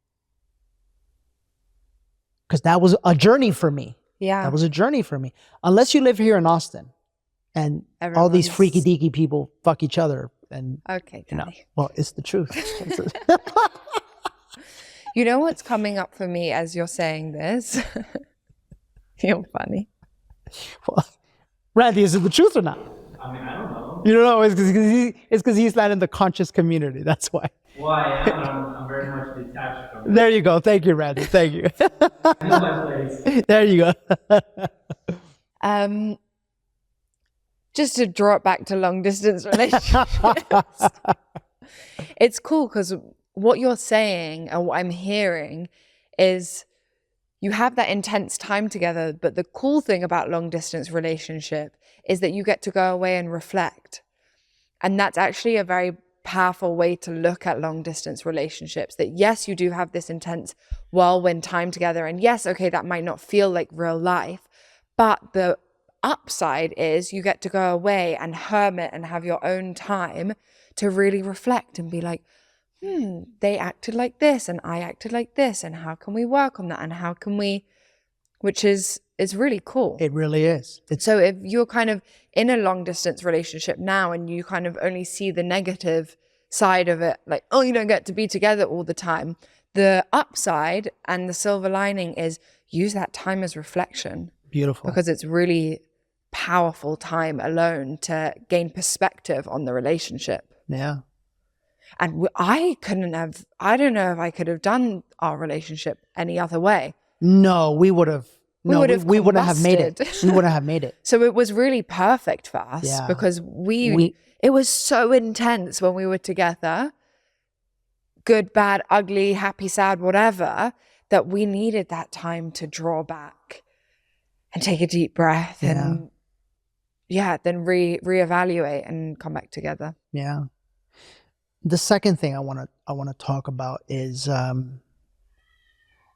Because that was a journey for me. Yeah. That was a journey for me. Unless you live here in Austin and all these freaky deaky people fuck each other. And okay, you know, well, it's the truth. You know what's coming up for me as you're saying this? You're funny. Well, Randy, is it the truth or not? I mean, I don't know. You don't know. It's because he's not in the conscious community. That's why. Well, I am. I'm very much detached from it. There you go. Thank you, Randy. Thank you. I know my place. There you go. Just to draw it back to long distance relationships. It's cool because what you're saying and what I'm hearing is you have that intense time together, but the cool thing about long distance relationship is that you get to go away and reflect. And that's actually a very powerful way to look at long distance relationships, that yes, you do have this intense whirlwind time together. And yes, okay, that might not feel like real life, but the upside is you get to go away and hermit and have your own time to really reflect and be like, they acted like this and I acted like this, and how can we work on that, and how can we, which is really cool. It really is. So if you're kind of in a long distance relationship now and you kind of only see the negative side of it, like, oh, you don't get to be together all the time, the upside and the silver lining is use that time as reflection. Beautiful. Because it's really powerful time alone to gain perspective on the relationship. Yeah. And I don't know if I could have done our relationship any other way. No, we would have No, would have we wouldn't have made it. combusted. We wouldn't have made it. So it was really perfect for us Yeah. because We it was so intense when we were together, good, bad, ugly, happy, sad, whatever, that we needed that time to draw back and take a deep breath and then reevaluate and come back together. Yeah. The second thing I want to talk about is, and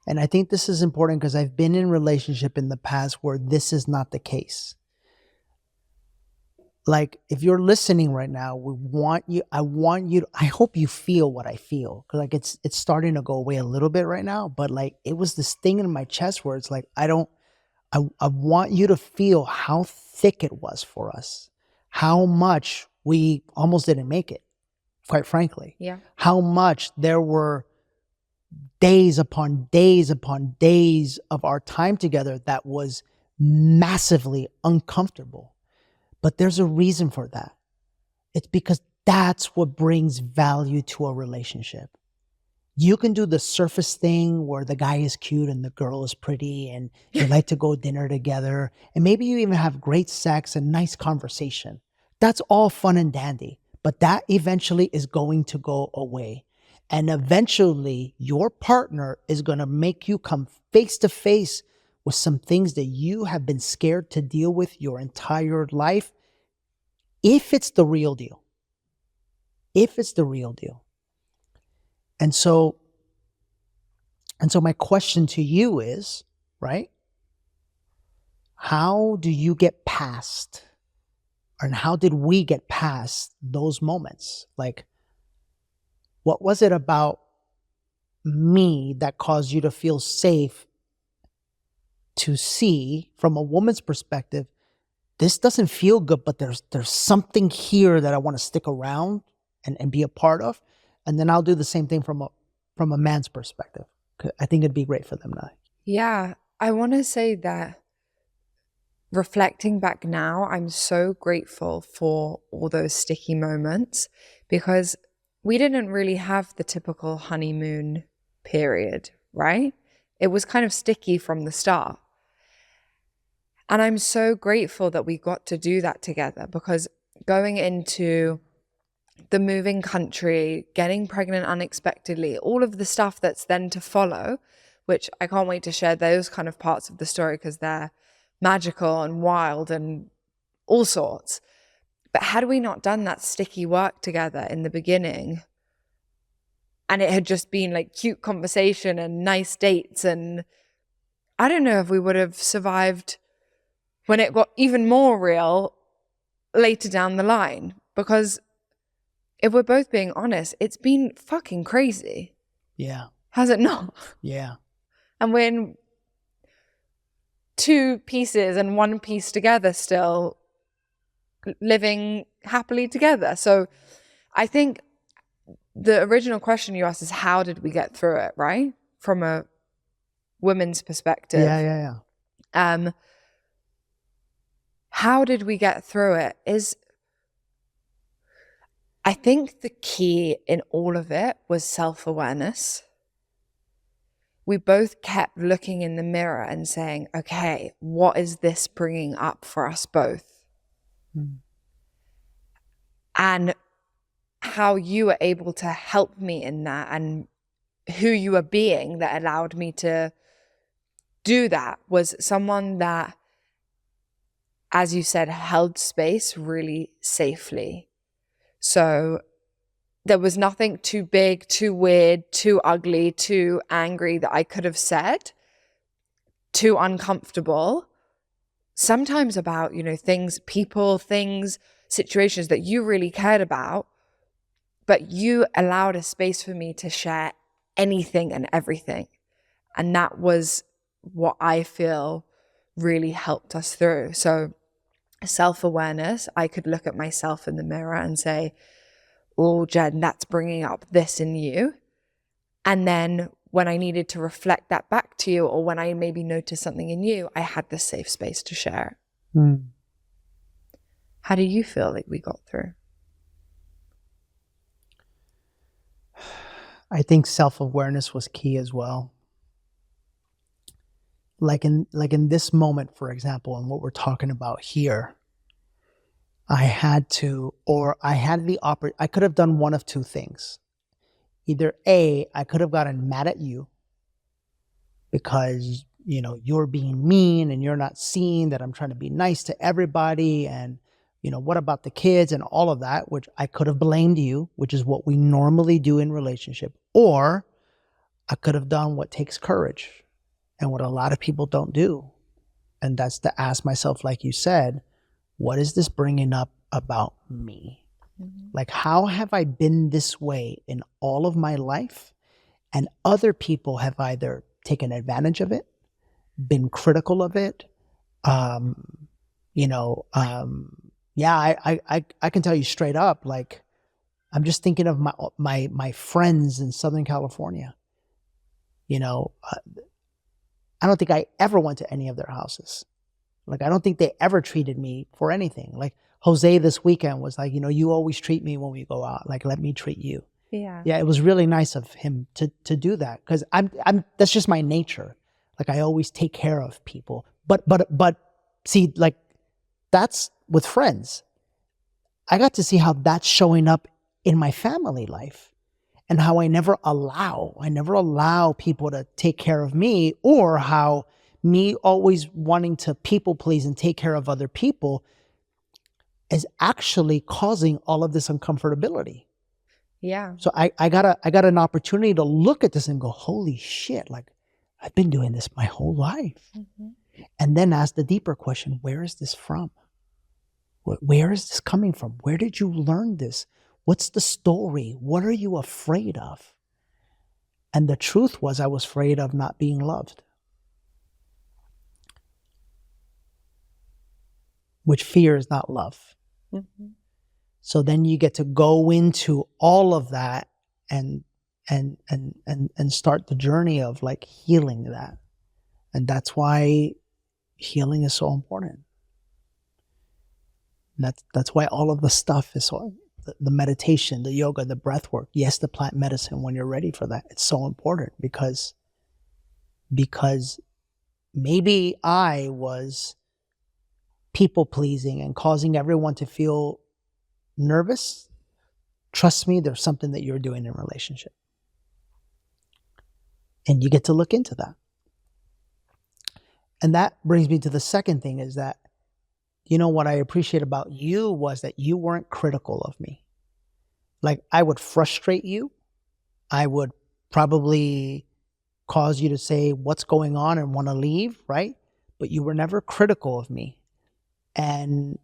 I think this is important because I've been in relationship in the past where this is not the case. Like, if you're listening right now, I hope you feel what I feel. Cause like it's starting to go away a little bit right now, but like it was this thing in my chest where it's like, I want you to feel how thick it was for us, how much we almost didn't make it, quite frankly. Yeah. How much there were days upon days upon days of our time together that was massively uncomfortable. But there's a reason for that. It's because that's what brings value to a relationship. You can do the surface thing where the guy is cute and the girl is pretty and you like to go dinner together. And maybe you even have great sex and nice conversation. That's all fun and dandy. But that eventually is going to go away. And eventually your partner is going to make you come face to face with some things that you have been scared to deal with your entire life, if it's the real deal. If it's the real deal. And so my question to you is, right? How do you get past, and how did we get past those moments? Like, what was it about me that caused you to feel safe to see from a woman's perspective, this doesn't feel good, but there's something here that I want to stick around and be a part of. And then I'll do the same thing from a man's perspective. I think it'd be great for them now. Yeah. I want to say that reflecting back now, I'm so grateful for all those sticky moments because we didn't really have the typical honeymoon period, right? It was kind of sticky from the start. And I'm so grateful that we got to do that together because going into the moving country, getting pregnant unexpectedly, all of the stuff that's then to follow, which I can't wait to share those kind of parts of the story because they're magical and wild and all sorts. But had we not done that sticky work together in the beginning, and it had just been like cute conversation and nice dates, and I don't know if we would have survived when it got even more real later down the line. Because if we're both being honest, it's been fucking crazy. Yeah. Has it not? Yeah. And we're in two pieces and one piece together still, living happily together. So I think the original question you asked is how did we get through it, right? From a woman's perspective. Yeah. How did we get through it is, I think the key in all of it was self-awareness. We both kept looking in the mirror and saying, okay, what is this bringing up for us both? And how you were able to help me in that and who you were being that allowed me to do that was someone that, as you said, held space really safely. So there was nothing too big, too weird, too ugly, too angry that I could have said, too uncomfortable. Sometimes about, things, people, things, situations that you really cared about, but you allowed a space for me to share anything and everything. And that was what I feel really helped us through. So self-awareness, I could look at myself in the mirror and say, oh, Jen, that's bringing up this in you. And then when I needed to reflect that back to you, or when I maybe noticed something in you, I had this safe space to share it. How do you feel like we got through? I think self-awareness was key as well. like in this moment, for example, and what we're talking about here, I had I could have done one of two things. Either A, I could have gotten mad at you because, you're being mean and you're not seeing that I'm trying to be nice to everybody. And, what about the kids and all of that, which I could have blamed you, which is what we normally do in relationship. Or I could have done what takes courage and what a lot of people don't do. And that's to ask myself, like you said, what is this bringing up about me? Like, how have I been this way in all of my life? And other people have either taken advantage of it, been critical of it. Yeah, I can tell you straight up, like, I'm just thinking of my friends in Southern California. I don't think I ever went to any of their houses. Like, I don't think they ever treated me for anything. Like, Jose this weekend was like, you always treat me when we go out. Like, let me treat you. Yeah. Yeah, it was really nice of him to do that, because I'm that's just my nature. Like, I always take care of people. But see, like, that's with friends. I got to see how that's showing up in my family life, and how I never allow people to take care of me, or how me always wanting to people please and take care of other people is actually causing all of this uncomfortability. Yeah. So I got an opportunity to look at this and go, holy shit, like, I've been doing this my whole life. And then ask the deeper question, where is this from? Where is this coming from? Where did you learn this? What's the story? What are you afraid of? And the truth was, I was afraid of not being loved. Which fear is not love. So then you get to go into all of that and start the journey of, like, healing that. And that's why healing is so important. That's why all of the stuff is so, the meditation, the yoga, the breath work, yes, the plant medicine, when you're ready for that, it's so important, because maybe I was people pleasing and causing everyone to feel nervous. Trust me, there's something that you're doing in relationship. And you get to look into that. And that brings me to the second thing, is that, what I appreciate about you was that you weren't critical of me. Like, I would frustrate you. I would probably cause you to say what's going on and want to leave, right? But you were never critical of me. And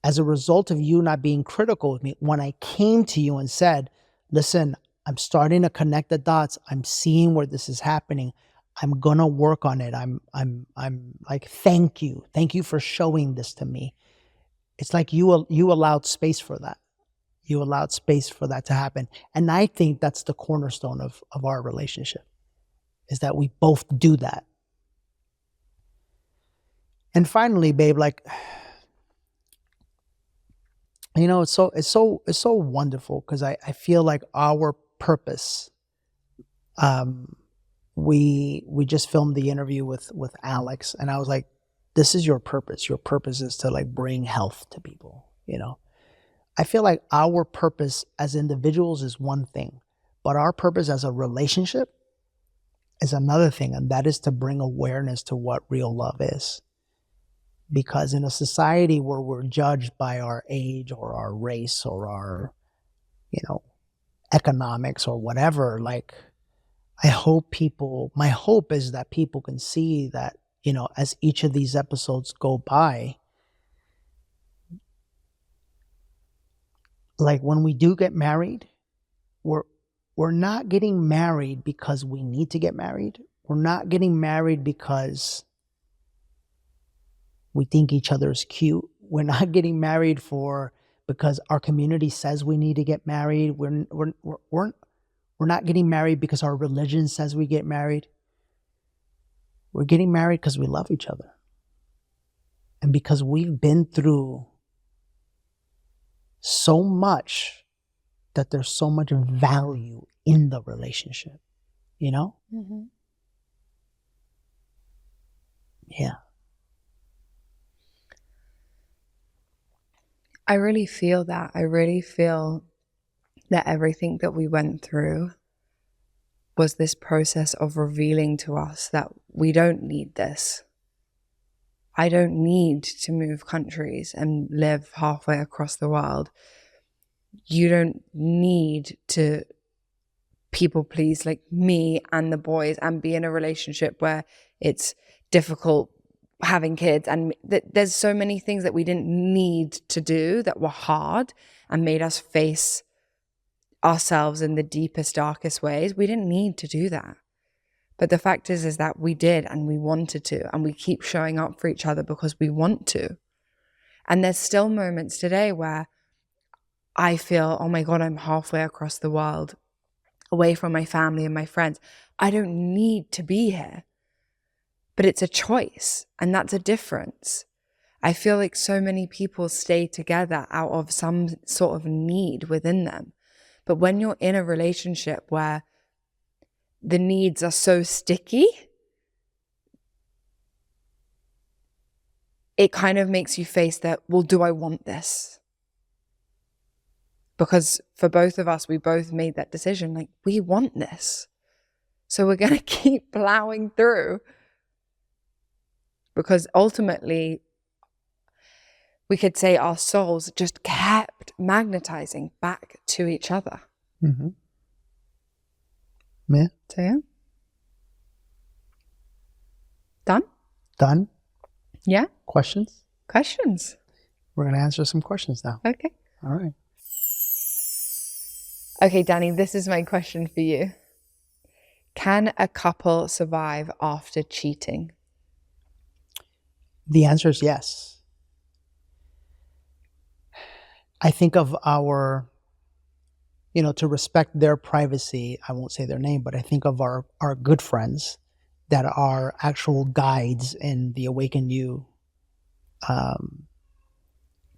as a result of you not being critical of me, when I came to you and said, listen, I'm starting to connect the dots. I'm seeing where this is happening. I'm going to work on it. I'm like, thank you. Thank you for showing this to me. It's like you allowed space for that. You allowed space for that to happen. And I think that's the cornerstone of our relationship, is that we both do that. And finally, babe, like, it's so wonderful, because I feel like our purpose, we just filmed the interview with Alex, and I was like, this is your purpose. Your purpose is to, like, bring health to people. I feel like our purpose as individuals is one thing, but our purpose as a relationship is another thing, and that is to bring awareness to what real love is. Because in a society where we're judged by our age or our race or our, economics or whatever, like, my hope is that people can see that, as each of these episodes go by, like, when we do get married, we're not getting married because we need to get married. We're not getting married because we think each other is cute. We're not getting married because our community says we need to get married. We're not getting married because our religion says we get married. We're getting married because we love each other. And because we've been through so much that there's so much value in the relationship, Yeah. I really feel that. I really feel that everything that we went through was this process of revealing to us that we don't need this. I don't need to move countries and live halfway across the world. You don't need to people please like me and the boys and be in a relationship where it's difficult having kids. And there's so many things that we didn't need to do that were hard and made us face ourselves in the deepest, darkest ways. We didn't need to do that. But the fact is that we did, and we wanted to, and we keep showing up for each other because we want to. And there's still moments today where I feel, oh my God, I'm halfway across the world, away from my family and my friends. I don't need to be here. But it's a choice, and that's a difference. I feel like so many people stay together out of some sort of need within them. But when you're in a relationship where the needs are so sticky, it kind of makes you face that, well, do I want this? Because for both of us, we both made that decision, like, we want this. So we're going to keep plowing through. Because ultimately, we could say our souls just kept magnetizing back to each other. Mm-hmm. Yeah. So yeah. Done? Done? Yeah. Questions? Questions? We're going to answer some questions now. Okay. All right. Okay, Danny, this is my question for you. Can a couple survive after cheating? The answer is yes. I think of our, to respect their privacy, I won't say their name, but I think of our good friends that are actual guides in the Awaken You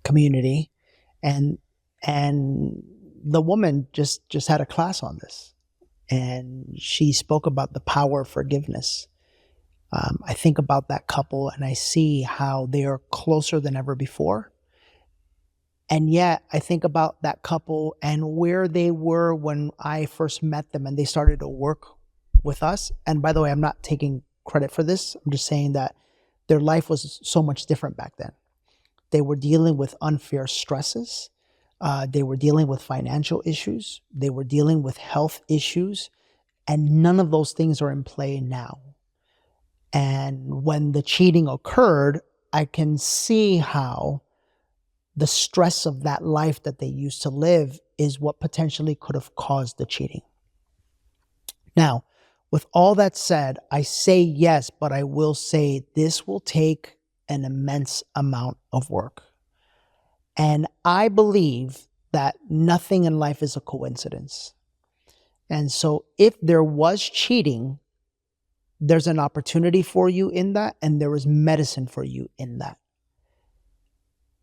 community. And the woman just had a class on this. And she spoke about the power of forgiveness. I think about that couple and I see how they are closer than ever before. And yet I think about that couple and where they were when I first met them and they started to work with us. And by the way, I'm not taking credit for this. I'm just saying that their life was so much different back then. They were dealing with unfair stresses. They were dealing with financial issues. They were dealing with health issues. And none of those things are in play now. And when the cheating occurred, I can see how the stress of that life that they used to live is what potentially could have caused the cheating. Now, with all that said, I say yes, but I will say this will take an immense amount of work. And I believe that nothing in life is a coincidence. And so if there was cheating, there's an opportunity for you in that, and there is medicine for you in that.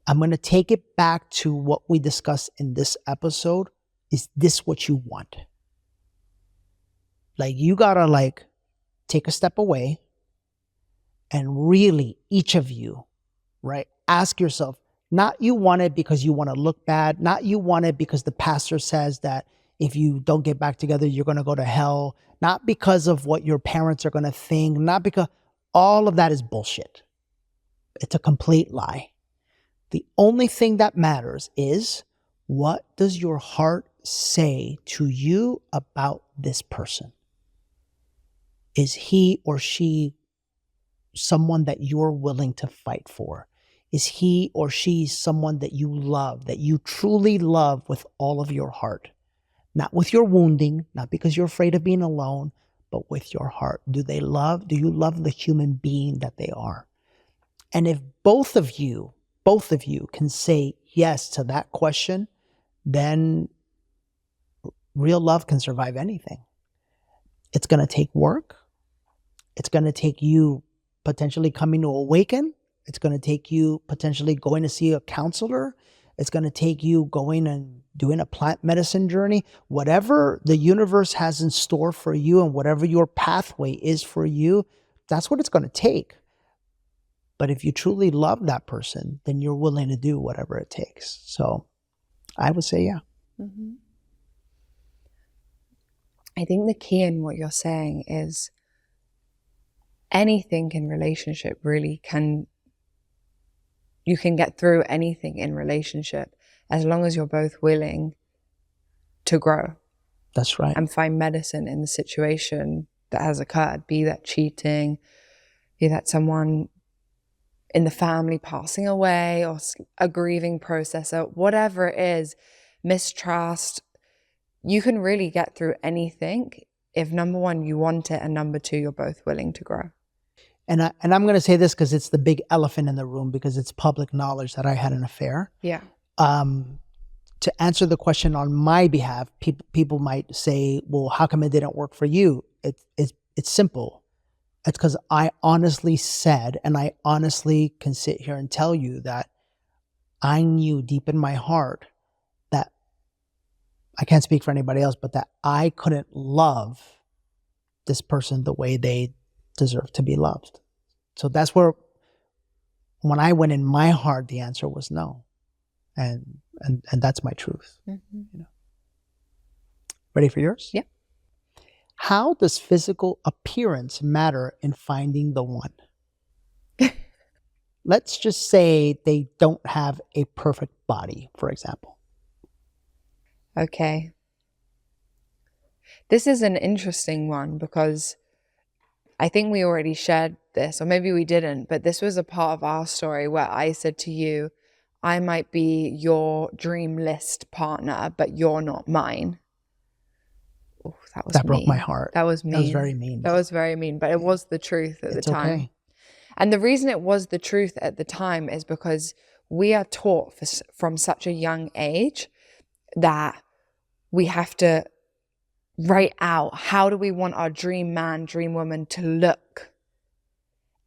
I'm going to take it back to what we discussed in this episode. Is this what you want? Like, you got to take a step away and really, each of you, right? Ask yourself, not you want it because you want to look bad, not you want it because the pastor says that if you don't get back together, you're going to go to hell, not because of what your parents are going to think, not because all of that is bullshit. It's a complete lie. The only thing that matters is, what does your heart say to you about this person? Is he or she someone that you're willing to fight for? Is he or she someone that you love, that you truly love with all of your heart? Not with your wounding, not because you're afraid of being alone, but with your heart. Do you love the human being that they are? And if both of you can say yes to that question, then real love can survive anything. It's going to take work. It's going to take you potentially coming to awaken. It's going to take you potentially going to see a counselor. It's going to take you going and doing a plant medicine journey. Whatever the universe has in store for you and whatever your pathway is for you, that's what it's going to take. But if you truly love that person, then you're willing to do whatever it takes. So I would say, yeah. Mm-hmm. I think the key in what you're saying is anything in relationship really you can get through anything in relationship as long as you're both willing to grow. That's right. And find medicine in the situation that has occurred, be that cheating, be that someone in the family passing away, or a grieving process, or whatever it is, mistrust. You can really get through anything if, number one, you want it, and number two, you're both willing to grow. And I'm going to say this because it's the big elephant in the room, because it's public knowledge that I had an affair. Yeah. To answer the question on my behalf, people might say, well, how come it didn't work for you? It's simple. It's because I honestly said, and I honestly can sit here and tell you that I knew deep in my heart that I can't speak for anybody else, but that I couldn't love this person the way they deserve to be loved. So that's where, when I went in my heart, the answer was no. And that's my truth. Mm-hmm. You know. Ready for yours? Yeah. How does physical appearance matter in finding the one? Let's just say they don't have a perfect body, for example. Okay. This is an interesting one because I think we already shared this, or maybe we didn't, but this was a part of our story where I said to you, I might be your dream list partner, but you're not mine. Oh, that broke my heart. That was mean. That was very mean. That was very mean, but it was the truth at the time. Okay. And the reason it was the truth at the time is because we are taught from such a young age that we have to write out, how do we want our dream man, dream woman to look?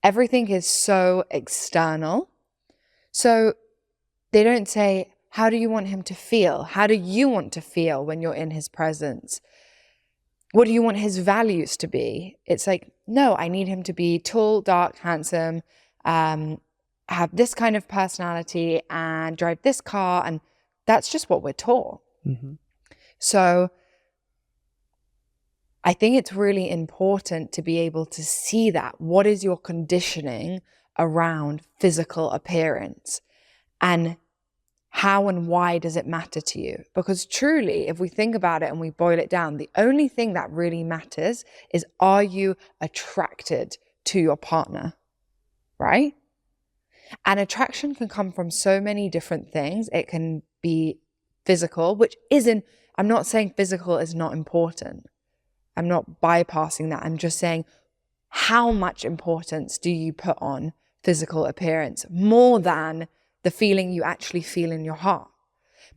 Everything is so external. So they don't say, how do you want him to feel? How do you want to feel when you're in his presence? What do you want his values to be? It's like, no, I need him to be tall, dark, handsome, have this kind of personality and drive this car. And that's just what we're taught. Mm-hmm. So I think it's really important to be able to see that. What is your conditioning around physical appearance? And how and why does it matter to you? Because truly, if we think about it and we boil it down, the only thing that really matters is, are you attracted to your partner, right? And attraction can come from so many different things. It can be physical, which isn't, I'm not saying physical is not important. I'm not bypassing that. I'm just saying, how much importance do you put on physical appearance more than the feeling you actually feel in your heart?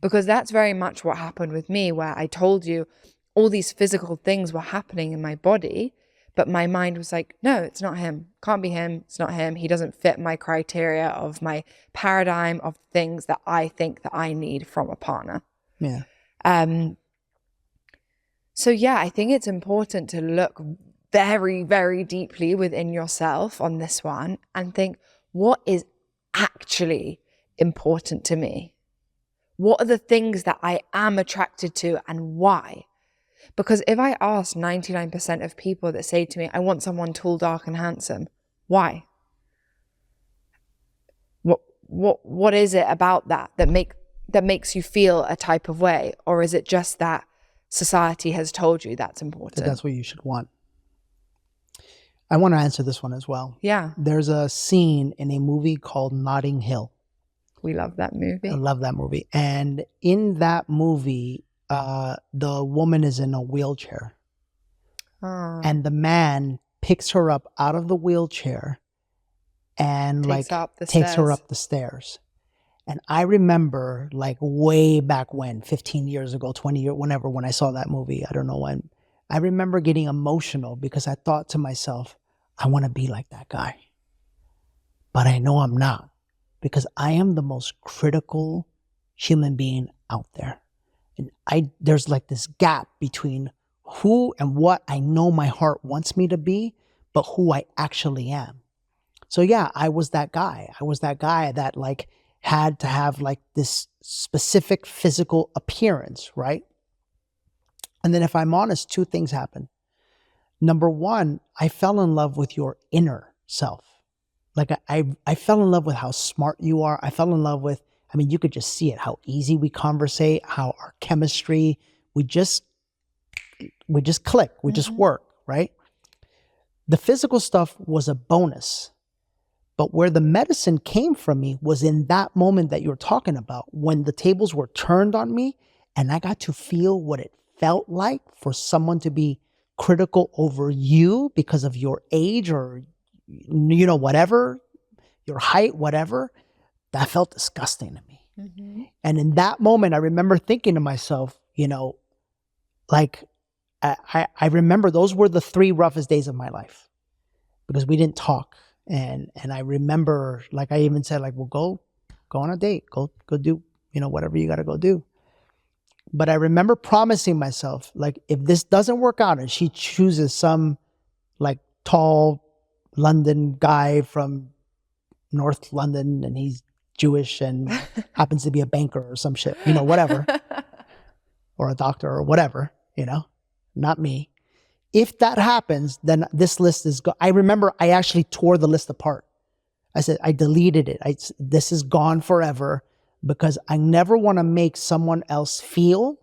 Because that's very much what happened with me, where I told you all these physical things were happening in my body, but my mind was like, no, it's not him. Can't be him. It's not him. He doesn't fit my criteria of my paradigm of things that I think that I need from a partner. Yeah. So yeah, I think it's important to look very, very deeply within yourself on this one and think, what is actually important to me? What are the things that I am attracted to and why? Because if I ask 99% of people that say to me, I want someone tall, dark, and handsome, why? What is it about that makes you feel a type of way? Or is it just that society has told you that's important? That's what you should want. I want to answer this one as well. Yeah. There's a scene in a movie called Notting Hill. We love that movie. I love that movie. And in that movie, the woman is in a wheelchair. Oh. And the man picks her up out of the wheelchair and takes her up the stairs. And I remember, like, way back when, 15 years ago, 20 years, whenever, when I saw that movie, I don't know when, I remember getting emotional because I thought to myself, I want to be like that guy. But I know I'm not, because I am the most critical human being out there. And there's like this gap between who and what I know my heart wants me to be, but who I actually am. So yeah, I was that guy. I was that guy that like had to have like this specific physical appearance, right? And then if I'm honest, two things happened. Number one, I fell in love with your inner self. Like I fell in love with how smart you are. I fell in love with, I mean, you could just see it, how easy we conversate, how our chemistry, we just click, we just work, right? The physical stuff was a bonus. But where the medicine came from me was in that moment that you're talking about, when the tables were turned on me and I got to feel what it felt like for someone to be critical over you because of your age or, you know, whatever, your height, whatever. That felt disgusting to me. Mm-hmm. And in that moment, I remember thinking to myself, you know, like, I remember those were the 3 roughest days of my life because we didn't talk. And I remember, like I even said, like, well, go on a date, go do, you know, whatever you got to go do. But I remember promising myself, like, if this doesn't work out and she chooses some like tall London guy from North London and he's Jewish and happens to be a banker or some shit, you know, whatever, or a doctor or whatever, you know, not me. If that happens, then this list is I remember I actually tore the list apart. I said, I deleted it. This is gone forever because I never want to make someone else feel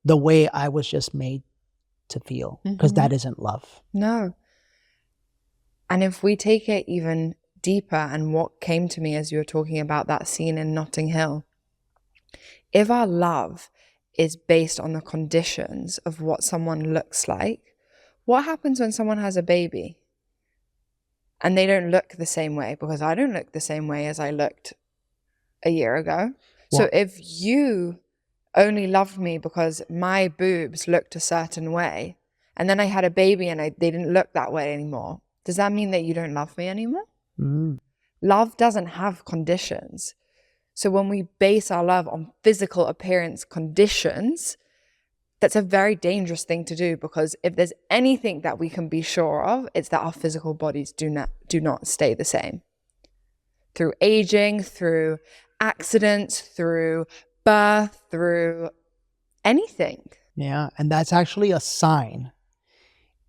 the way I was just made to feel, because that isn't love. No. And if we take it even deeper, and what came to me as you were talking about that scene in Notting Hill, if our love is based on the conditions of what someone looks like, what happens when someone has a baby and they don't look the same way? Because I don't look the same way as I looked a year ago. So if you only loved me because my boobs looked a certain way, and then I had a baby and they didn't look that way anymore, does that mean that you don't love me anymore? Love doesn't have conditions. So when we base our love on physical appearance conditions, that's a very dangerous thing to do, because if there's anything that we can be sure of, it's that our physical bodies do not stay the same. Through aging, through accidents, through birth, through anything. Yeah, and that's actually a sign.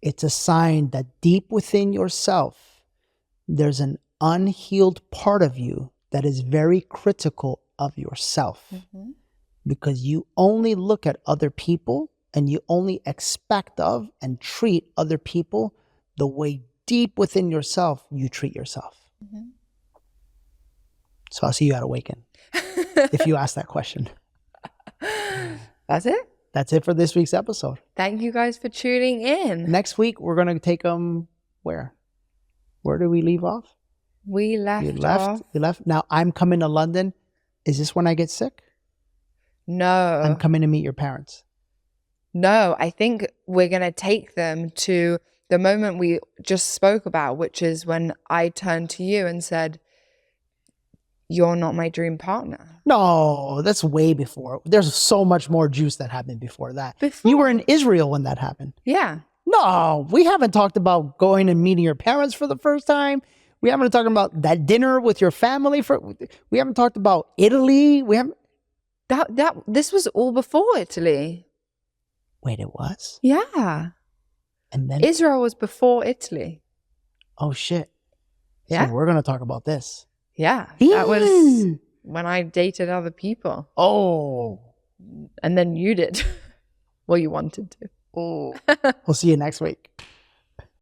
It's a sign that deep within yourself, there's an unhealed part of you that is very critical of yourself. Because you only look at other people and you only expect of and treat other people the way deep within yourself you treat yourself. So I'll see you at Awaken if you ask that question. That's it. That's it for this week's episode. Thank you guys for tuning in. Next week, we're going to take them where? Where did we leave off? We left You left? off. You left? Now I'm coming to London. Is this when I get sick? No. I'm coming to meet your parents. No, I think we're going to take them to the moment we just spoke about, which is when I turned to you and said, you're not my dream partner. No, that's way before. There's so much more juice that happened before that. You were in Israel when that happened. Yeah. No, we haven't talked about going and meeting your parents for the first time. We haven't talked about that dinner with your family. We haven't talked about Italy. We haven't. This was all before Italy. Wait, it was? Yeah. And then Israel was before Italy. Oh shit. Yeah. So we're gonna talk about this. Yeah. That was when I dated other people. Oh. And then you did. Well, you wanted to. Oh. We'll see you next week.